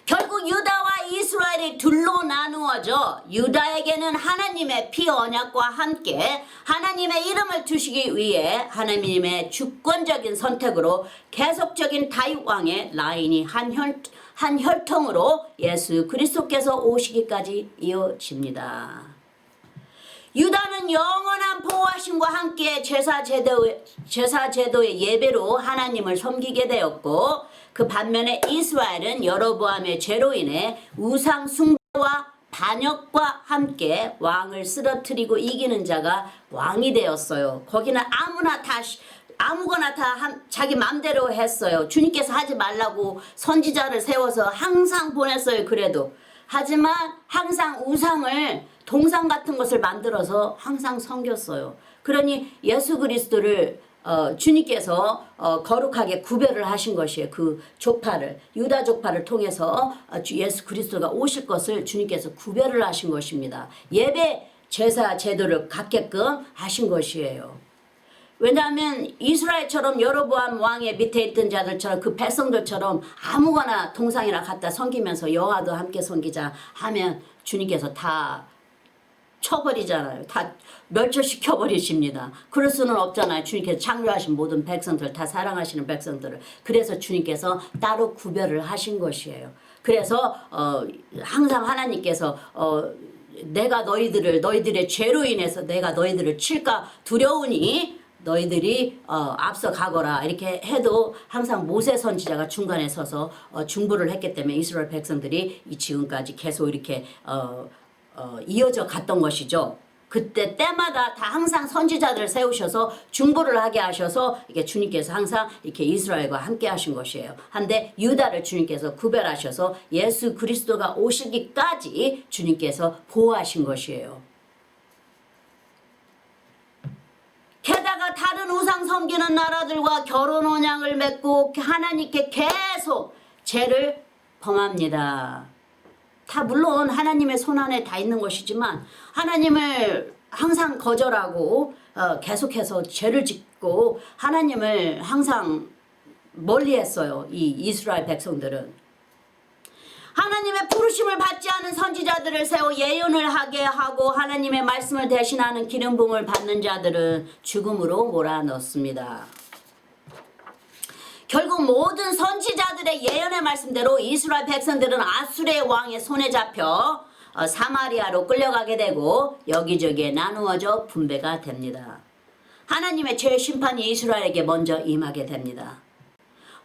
A: 결국 유다와 이스라엘이 둘로 나누어져 유다에게는 하나님의 피 언약과 함께 하나님의 이름을 두시기 위해 하나님의 주권적인 선택으로 계속적인 다윗 왕의 라인이 한 혈통으로 예수 그리스도께서 오시기까지 이어집니다. 유다는 영원한 보호하심과 함께 제사 제도의 예배로 하나님을 섬기게 되었고 그 반면에 이스라엘은 여로보암의 죄로 인해 우상 숭배와 반역과 함께 왕을 쓰러뜨리고 이기는 자가 왕이 되었어요. 거기는 아무거나 다 자기 맘대로 했어요. 주님께서 하지 말라고 선지자를 세워서 항상 보냈어요. 그래도 하지만 항상 우상을 동상 같은 것을 만들어서 항상 섬겼어요. 그러니 예수 그리스도를 주님께서 거룩하게 구별을 하신 것이에요. 그 족파를 유다 족파를 통해서 예수 그리스도가 오실 것을 주님께서 구별을 하신 것입니다. 예배 제사 제도를 갖게끔 하신 것이에요. 왜냐하면 이스라엘처럼 여로보암 왕의 밑에 있던 자들처럼 그 백성들처럼 아무거나 동상이나 갖다 섬기면서 여호와도 함께 섬기자 하면 주님께서 다 쳐버리잖아요. 다 멸절시켜버리십니다. 그럴 수는 없잖아요. 주님께서 창조하신 모든 백성들 다 사랑하시는 백성들을. 그래서 주님께서 따로 구별을 하신 것이에요. 그래서 항상 하나님께서 내가 너희들의 죄로 인해서 내가 너희들을 칠까 두려우니 너희들이 앞서가거라 이렇게 해도 항상 모세 선지자가 중간에 서서 중보를 했기 때문에 이스라엘 백성들이 이 지금까지 계속 이렇게 이어져 갔던 것이죠. 그때 때마다 다 항상 선지자들을 세우셔서 중보를 하게 하셔서 이게 주님께서 항상 이렇게 이스라엘과 함께 하신 것이에요. 한데 유다를 주님께서 구별하셔서 예수 그리스도가 오시기까지 주님께서 보호하신 것이에요. 게다가 다른 우상 섬기는 나라들과 결혼 언약을 맺고 하나님께 계속 죄를 범합니다. 다 물론 하나님의 손안에 다 있는 것이지만 하나님을 항상 거절하고 계속해서 죄를 짓고 하나님을 항상 멀리했어요. 이 이스라엘 백성들은. 하나님의 부르심을 받지 않은 선지자들을 세워 예언을 하게 하고 하나님의 말씀을 대신하는 기름 부음을 받는 자들은 죽음으로 몰아넣습니다. 결국 모든 선지자들의 예언의 말씀대로 이스라엘 백성들은 아수르의 왕의 손에 잡혀 사마리아로 끌려가게 되고 여기저기에 나누어져 분배가 됩니다. 하나님의 죄의 심판이 이스라엘에게 먼저 임하게 됩니다.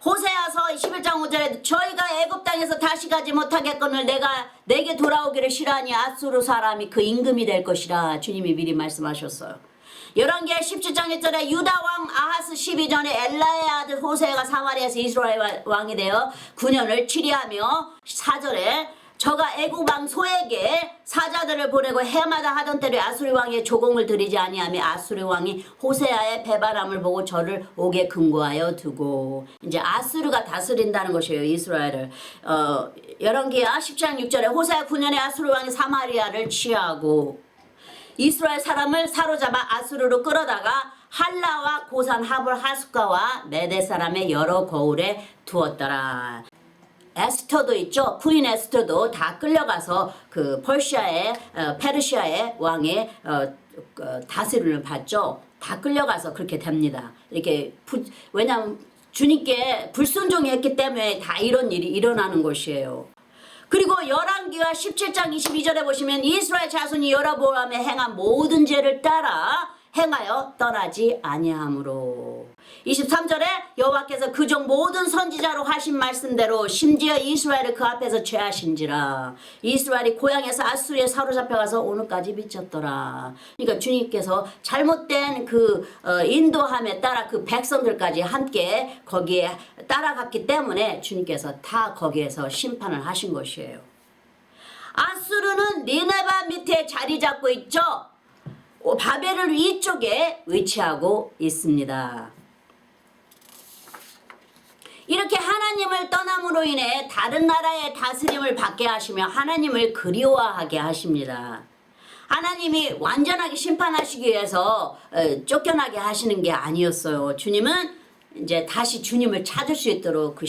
A: 호세아서 11장 5절에 저희가 애굽 땅에서 다시 가지 못하겠거늘 내게 돌아오기를 싫어하니 아수르 사람이 그 임금이 될 것이라 주님이 미리 말씀하셨어요. 열왕기하 17장 1절에 유다 왕 아하스 12전에 엘라의 아들 호세아가 사마리아에서 이스라엘 왕이 되어 9년을 치리하며 4절에 저가 애국 왕 소에게 사자들을 보내고 해마다 하던 대로 아수리 왕의 조공을 들이지 아니하며 아수리 왕이 호세아의 배바람을 보고 저를 옥에 금고하여 두고 이제 아수르가 다스린다는 것이에요. 이스라엘을. 열왕기하 10장 6절에 호세아 9년에 아수리 왕이 사마리아를 취하고 이스라엘 사람을 사로잡아 아수르로 끌어다가 할라와 고산 하볼 하숫가와 메대 사람의 여러 거울에 두었더라. 에스터도 있죠. 부인 에스터도 다 끌려가서 그 페르시아의 왕의 다스림을 받죠. 다 끌려가서 그렇게 됩니다. 이렇게 왜냐하면 주님께 불순종했기 때문에 다 이런 일이 일어나는 것이에요. 그리고 열왕기하 17장 22절에 보시면 이스라엘 자손이 여로보암에 행한 모든 죄를 따라 행하여 떠나지 아니하므로 23절에 여호와께서 그종 모든 선지자로 하신 말씀대로 심지어 이스라엘을 그 앞에서 죄하신지라 이스라엘이 고향에서 아수리에 사로잡혀가서 오늘까지 미쳤더라. 그러니까 주님께서 잘못된 그 인도함에 따라 그 백성들까지 함께 거기에 따라갔기 때문에 주님께서 다 거기에서 심판을 하신 것이에요. 아수르는 니네바 밑에 자리 잡고 있죠. 바벨을 위쪽에 위치하고 있습니다. 이렇게 하나님을 떠남으로 인해 다른 나라의 다스림을 받게 하시며 하나님을 그리워하게 하십니다. 하나님이 완전하게 심판하시기 위해서 쫓겨나게 하시는 게 아니었어요. 주님은 이제 다시 주님을 찾을 수 있도록 그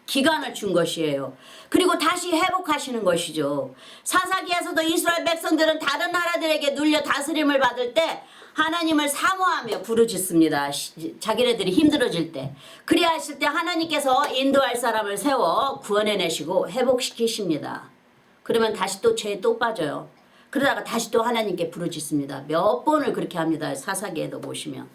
A: 기간을 준 것이에요. 그리고 다시 회복하시는 것이죠. 사사기에서도 이스라엘 백성들은 다른 나라들에게 눌려 다스림을 받을 때 하나님을 사모하며 부르짖습니다. 자기네들이 힘들어질 때. 그리야 했을 때 하나님께서 인도할 사람을 세워 구원해내시고 회복시키십니다. 그러면 다시 또 죄에 또 빠져요. 그러다가 다시 또 하나님께 부르짖습니다. 몇 번을 그렇게 합니다. 사사기에도 보시면.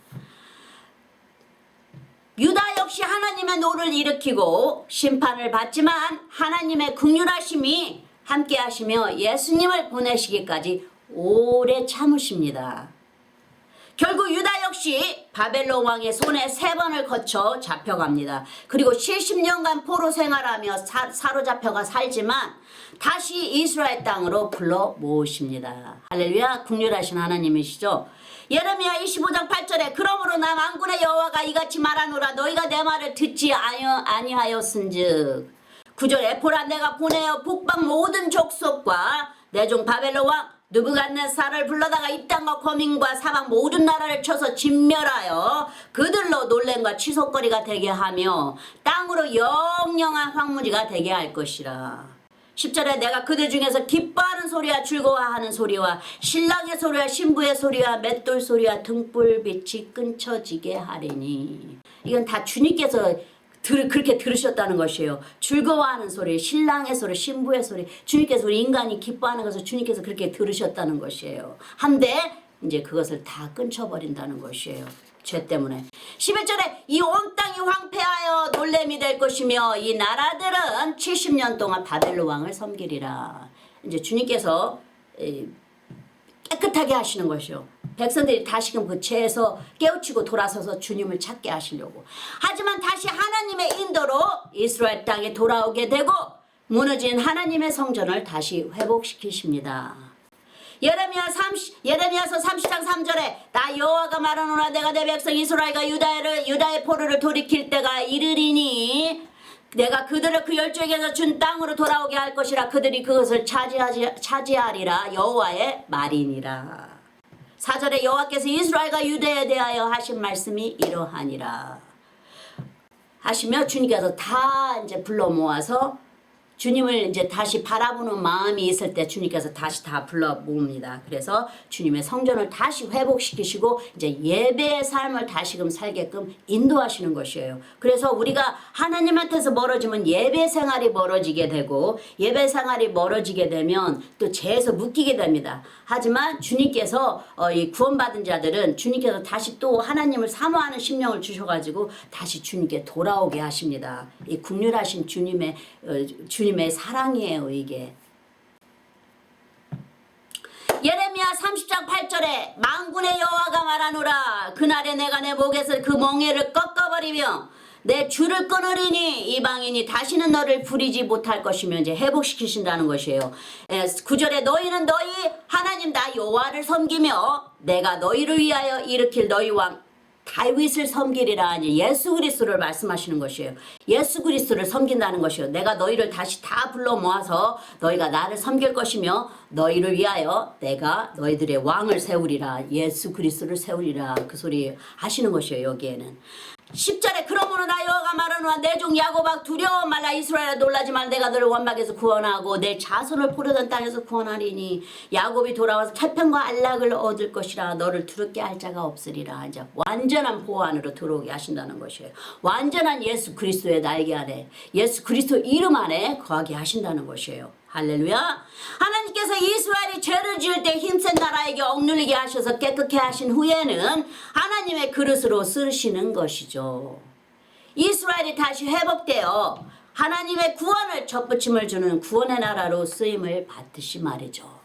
A: 유다 역시 하나님의 노를 일으키고 심판을 받지만 하나님의 긍휼하심이 함께 하시며 예수님을 보내시기까지 오래 참으십니다. 결국 유다 역시 바벨론 왕의 손에 3번을 거쳐 잡혀갑니다. 그리고 70년간 포로 생활하며 사로잡혀가 살지만 다시 이스라엘 땅으로 불러 모으십니다. 할렐루야. 긍휼하신 하나님이시죠. 예레미야 25장 8절에 그러므로 나 만군의 여호와가 이같이 말하노라 너희가 내 말을 듣지 아니하였은즉 9절에 보라 내가 보내어 북방 모든 족속과 내 종 바벨론 왕 느부갓네살을 불러다가 이 땅과 거민과 사방 모든 나라를 쳐서 진멸하여 그들로 놀램과 치솟거리가 되게 하며 땅으로 영영한 황무지가 되게 할 것이라. 10절에 내가 그들 중에서 기뻐하는 소리와 즐거워하는 소리와 신랑의 소리와 신부의 소리와 맷돌 소리와 등불빛이 끊쳐지게 하리니. 이건 다 주님께서 그렇게 들으셨다는 것이에요. 즐거워하는 소리, 신랑의 소리, 신부의 소리, 주님께서 우리 인간이 기뻐하는 것을 주님께서 그렇게 들으셨다는 것이에요. 한데 이제 그것을 다 끊쳐버린다는 것이에요. 죄 때문에. 11절에 이 온 땅이 황폐하여 놀램이 될 것이며 이 나라들은 70년 동안 바벨론 왕을 섬기리라. 이제 주님께서 깨끗하게 하시는 것이요. 백성들이 다시금 그 죄에서 깨우치고 돌아서서 주님을 찾게 하시려고. 하지만 다시 하나님의 인도로 이스라엘 땅에 돌아오게 되고 무너진 하나님의 성전을 다시 회복시키십니다. 예레미야서 30장 3절에 나 여호와가 말하노라 내가 내 백성 이스라엘과 유다의 포로를 돌이킬 때가 이르리니 내가 그들을 그 열조에게서 준 땅으로 돌아오게 할 것이라 그들이 그것을 차지하리라 여호와의 말이니라. 4절에 여호와께서 이스라엘과 유다에 대하여 하신 말씀이 이러하니라 하시며 주님께서 다 이제 불러 모아서 주님을 이제 다시 바라보는 마음이 있을 때 주님께서 다시 다 불러 모읍니다. 그래서 주님의 성전을 다시 회복시키시고 이제 예배의 삶을 다시금 살게끔 인도하시는 것이에요. 그래서 우리가 하나님한테서 멀어지면 예배 생활이 멀어지게 되고 예배 생활이 멀어지게 되면 또 죄에서 묶이게 됩니다. 하지만 주님께서 이 구원받은 자들은 주님께서 다시 또 하나님을 사모하는 심령을 주셔가지고 다시 주님께 돌아오게 하십니다. 이 긍휼하신 주님의 사랑이에요. 이게 예레미야 30장 8절에 만군의 여호와가 말하노라 그날에 내가 내 목에서 그 멍에를 꺾어버리며 내 줄을 끊으리니 이방인이 다시는 너를 부리지 못할 것이며 이제 회복시키신다는 것이에요. 9절에 너희는 너희 하나님 나 여호와를 섬기며 내가 너희를 위하여 일으킬 너희 왕 다윗을 섬기리라 하니 예수 그리스도를 말씀하시는 것이에요. 예수 그리스도를 섬긴다는 것이요. 내가 너희를 다시 다 불러 모아서 너희가 나를 섬길 것이며 너희를 위하여 내가 너희들의 왕을 세우리라. 예수 그리스도를 세우리라. 그 소리 하시는 것이에요. 여기에는 10절에 그러므로 나 여호와가 말하노라 내 종 야곱아 두려워 말라 이스라엘아 놀라지 말라 내가 너를 원박에서 구원하고 내 자손을 포로된 땅에서 구원하리니 야곱이 돌아와서 태평과 안락을 얻을 것이라 너를 두렵게 할 자가 없으리라. 이제 완전한 보호 안으로 들어오게 하신다는 것이에요. 완전한 예수 그리스도의 날개 아래 예수 그리스도 이름 안에 거하게 하신다는 것이에요. 할렐루야. 하나님께서 이스라엘이 죄를 지을 때 힘센 나라에게 억눌리게 하셔서 깨끗게 하신 후에는 하나님의 그릇으로 쓰시는 것이죠. 이스라엘이 다시 회복되어 하나님의 구원을 접붙임을 주는 구원의 나라로 쓰임을 받듯이 말이죠.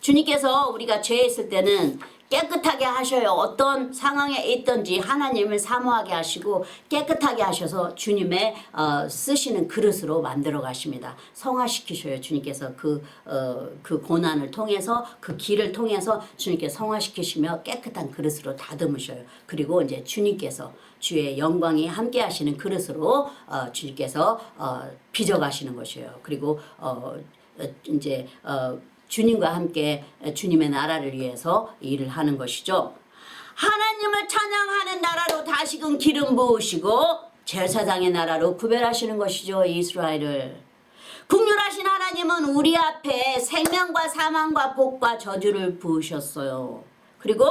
A: 주님께서 우리가 죄에 있을 때는 깨끗하게 하셔요. 어떤 상황에 있든지 하나님을 사모하게 하시고 깨끗하게 하셔서 주님의 쓰시는 그릇으로 만들어 가십니다. 성화시키셔요. 주님께서 그 고난을 통해서 그 길을 통해서 주님께 성화시키시며 깨끗한 그릇으로 다듬으셔요. 그리고 이제 주님께서 주의 영광이 함께 하시는 그릇으로 주님께서 빚어 가시는 것이에요. 그리고 이제 주님과 함께 주님의 나라를 위해서 일을 하는 것이죠. 하나님을 찬양하는 나라로 다시금 기름 부으시고 제사장의 나라로 구별하시는 것이죠. 이스라엘을. 국률하신 하나님은 우리 앞에 생명과 사망과 복과 저주를 부으셨어요. 그리고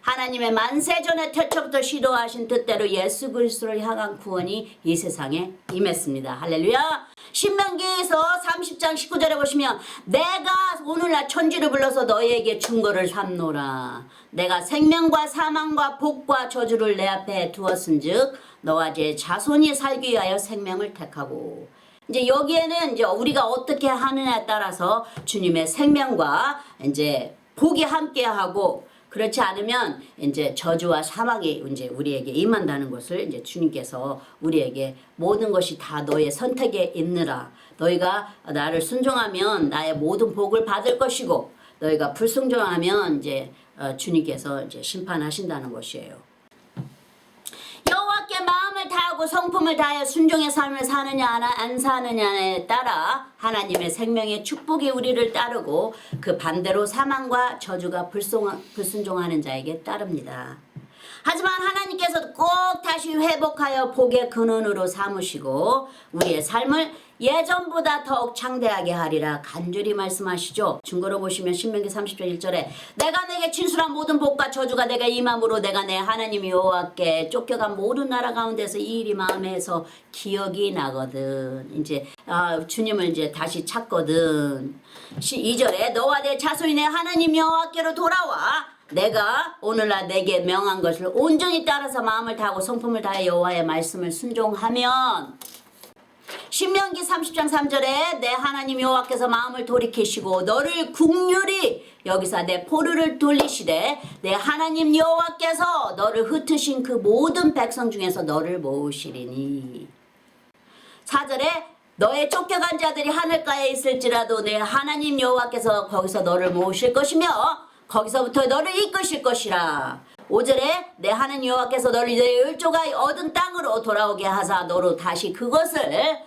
A: 하나님의 만세전에 태초부터 시도하신 뜻대로 예수 그리스도를 향한 구원이 이 세상에 임했습니다. 할렐루야. 신명기에서 30장 19절에 보시면 내가 오늘날 천지를 불러서 너희에게 증거를 삼노라. 내가 생명과 사망과 복과 저주를 내 앞에 두었은즉 너와 제 자손이 살기 위하여 생명을 택하고 이제 여기에는 이제 우리가 어떻게 하느냐에 따라서 주님의 생명과 이제 복이 함께하고 그렇지 않으면 이제 저주와 사망이 이제 우리에게 임한다는 것을 이제 주님께서 우리에게 모든 것이 다 너의 선택에 있느라 너희가 나를 순종하면 나의 모든 복을 받을 것이고 너희가 불순종하면 이제 주님께서 이제 심판하신다는 것이에요. 여호와께 마음을 다하고 성품을 다하여 순종의 삶을 사느냐 안 사느냐에 따라 하나님의 생명의 축복이 우리를 따르고 그 반대로 사망과 저주가 불순종하는 자에게 따릅니다. 하지만 하나님께서 꼭 다시 회복하여 복의 근원으로 삼으시고 우리의 삶을 예전보다 더욱 창대하게 하리라 간절히 말씀하시죠. 증거로 보시면 신명기 30절 1절에 내가 내게 진술한 모든 복과 저주가 내가 임함으로 내가 내 하나님 여호와께 쫓겨간 모든 나라 가운데서 이 일이 마음에서 기억이 나거든. 이제 주님을 이제 다시 찾거든. 2절에 너와 내 자손이 내 하나님 여호와께로 돌아와 내가 오늘날 내게 명한 것을 온전히 따라서 마음을 다하고 성품을 다해 여호와의 말씀을 순종하면 신명기 30장 3절에 내 하나님 여호와께서 마음을 돌이키시고 너를 국률이 여기서 내 포르를 돌리시되 내 하나님 여호와께서 너를 흩으신 그 모든 백성 중에서 너를 모으시리니 4절에 너의 쫓겨간 자들이 하늘가에 있을지라도 내 하나님 여호와께서 거기서 너를 모으실 것이며 거기서부터 너를 이끄실 것이라. 5절에 내 하나님 여호와께서 너를 내 열조가 얻은 땅으로 돌아오게 하사 너로 다시 그것을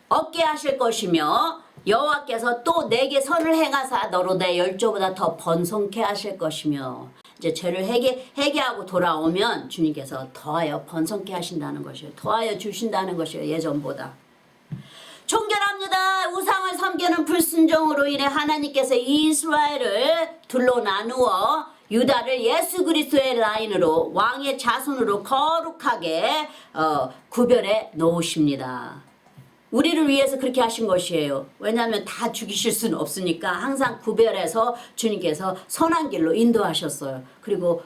A: 얻게 하실 것이며 여호와께서 또 내게 선을 행하사 너로 내 열조보다 더 번성케 하실 것이며 이제 죄를 회개하고 돌아오면 주님께서 더하여 번성케 하신다는 것이에요. 더하여 주신다는 것이에요. 예전보다. 총결합니다. 우상을 섬기는 불순종으로 인해 하나님께서 이스라엘을 둘로 나누어 유다를 예수 그리스도의 라인으로 왕의 자손으로 거룩하게 구별해 놓으십니다. 우리를 위해서 그렇게 하신 것이에요. 왜냐하면 다 죽이실 수는 없으니까 항상 구별해서 주님께서 선한 길로 인도하셨어요. 그리고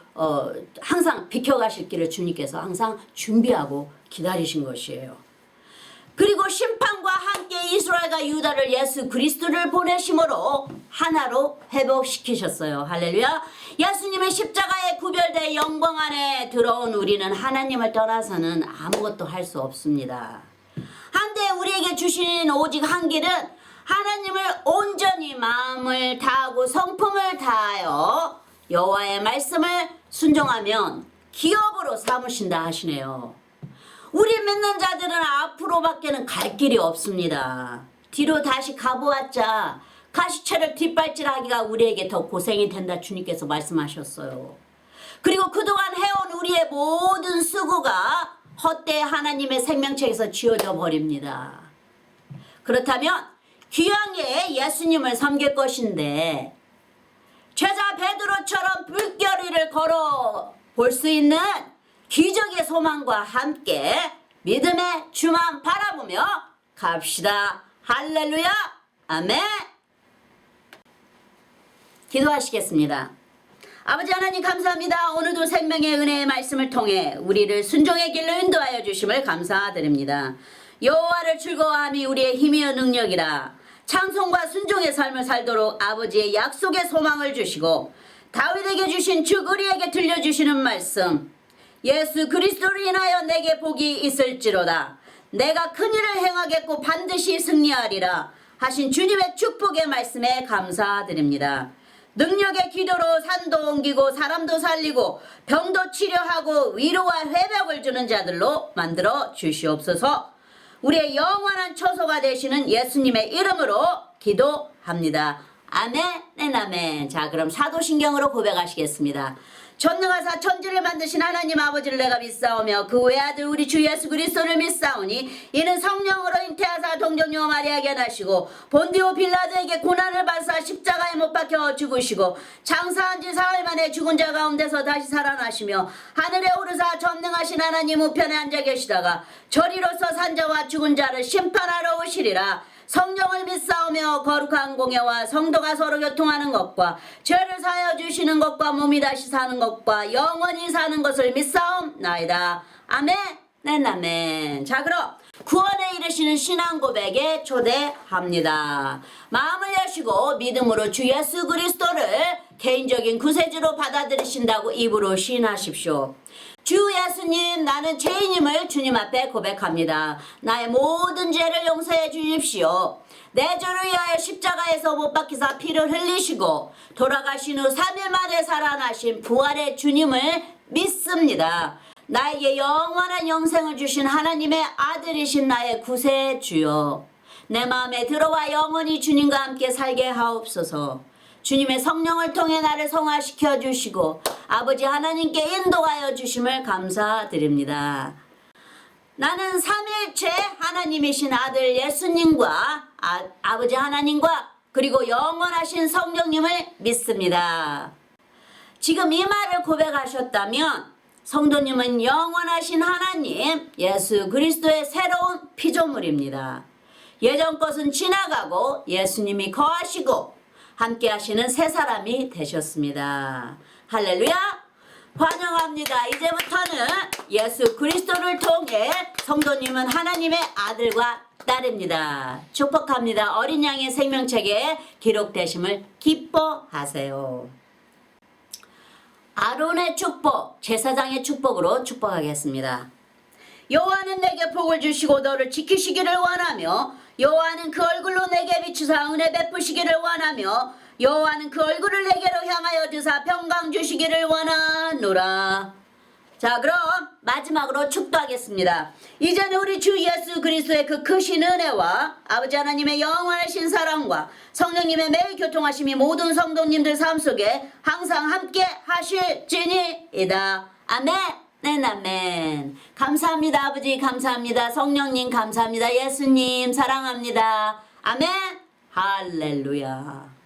A: 항상 비켜가실 길을 주님께서 항상 준비하고 기다리신 것이에요. 그리고 심판과 함께 이스라엘과 유다를 예수 그리스도를 보내심으로 하나로 회복시키셨어요. 할렐루야. 예수님의 십자가에 구별돼 영광 안에 들어온 우리는 하나님을 떠나서는 아무것도 할 수 없습니다. 한데 우리에게 주신 오직 한 길은 하나님을 온전히 마음을 다하고 성품을 다하여 여호와의 말씀을 순종하면 기업으로 삼으신다 하시네요. 우리 믿는 자들은 앞으로밖에는 갈 길이 없습니다. 뒤로 다시 가보았자 가시처럼 뒷발질하기가 우리에게 더 고생이 된다 주님께서 말씀하셨어요. 그리고 그동안 해온 우리의 모든 수고가 헛되이 하나님의 생명책에서 지워져 버립니다. 그렇다면 귀하게 예수님을 섬길 것인데 제자 베드로처럼 불결이를 걸어 볼 수 있는 기적의 소망과 함께 믿음의 주만 바라보며 갑시다. 할렐루야. 아멘. 기도하시겠습니다. 아버지 하나님 감사합니다. 오늘도 생명의 은혜의 말씀을 통해 우리를 순종의 길로 인도하여 주심을 감사드립니다. 여호와를 즐거워함이 우리의 힘이여 능력이라. 찬송과 순종의 삶을 살도록 아버지의 약속의 소망을 주시고 다윗에게 주신 주 우리에게 들려주시는 말씀, 예수 그리스도를 인하여 내게 복이 있을지로다. 내가 큰 일을 행하겠고 반드시 승리하리라 하신 주님의 축복의 말씀에 감사드립니다. 능력의 기도로 산도 옮기고 사람도 살리고 병도 치료하고 위로와 회복을 주는 자들로 만들어 주시옵소서. 우리의 영원한 처소가 되시는 예수님의 이름으로 기도합니다. 아멘, 아멘. 자, 그럼 사도신경으로 고백하시겠습니다. 전능하사 천지를 만드신 하나님 아버지를 내가 믿사오며 그 외아들 우리 주 예수 그리스도를 믿사오니 이는 성령으로 잉태하사 동정녀 마리아에게 나시고 본디오 빌라도에게 고난을 받으사 십자가에 못 박혀 죽으시고 장사한 지 사흘 만에 죽은 자 가운데서 다시 살아나시며 하늘에 오르사 전능하신 하나님 우편에 앉아 계시다가 저리로서 산자와 죽은 자를 심판하러 오시리라. 성령을 믿사오며 거룩한 공예와 성도가 서로 교통하는 것과 죄를 사하여 주시는 것과 몸이 다시 사는 것과 영원히 사는 것을 믿사옵나이다. 아멘. 네, 아멘. 자, 그럼 구원에 이르시는 신앙 고백에 초대합니다. 마음을 여시고 믿음으로 주 예수 그리스도를 개인적인 구세주로 받아들이신다고 입으로 시인하십시오. 주 예수님, 나는 죄인임을 주님 앞에 고백합니다. 나의 모든 죄를 용서해 주십시오. 내 죄를 위하여 십자가에서 못 박히사 피를 흘리시고 돌아가신 후 3일 만에 살아나신 부활의 주님을 믿습니다. 나에게 영원한 영생을 주신 하나님의 아들이신 나의 구세주여, 내 마음에 들어와 영원히 주님과 함께 살게 하옵소서. 주님의 성령을 통해 나를 성화시켜 주시고 아버지 하나님께 인도하여 주심을 감사드립니다. 나는 삼일체 하나님이신 아들 예수님과 아버지 하나님과 그리고 영원하신 성령님을 믿습니다. 지금 이 말을 고백하셨다면 성도님은 영원하신 하나님 예수 그리스도의 새로운 피조물입니다. 예전 것은 지나가고 예수님이 거하시고 함께 하시는 새 사람이 되셨습니다. 할렐루야. 환영합니다. 이제부터는 예수 그리스도를 통해 성도님은 하나님의 아들과 딸입니다. 축복합니다. 어린 양의 생명책에 기록되심을 기뻐하세요. 아론의 축복, 제사장의 축복으로 축복하겠습니다. 여호와는 내게 복을 주시고 너를 지키시기를 원하며 여호와는 그 얼굴로 내게 비추사 은혜 베푸시기를 원하며 여호와는 그 얼굴을 내게로 향하여 주사 평강 주시기를 원하노라. 자, 그럼 마지막으로 축도하겠습니다. 이제는 우리 주 예수 그리스도의 그 크신 은혜와 아버지 하나님의 영원하신 사랑과 성령님의 매일 교통하심이 모든 성도님들 삶 속에 항상 함께 하실지니이다. 아멘. 네, 아멘. 감사합니다. 아버지 감사합니다. 성령님 감사합니다. 예수님 사랑합니다. 아멘. 할렐루야.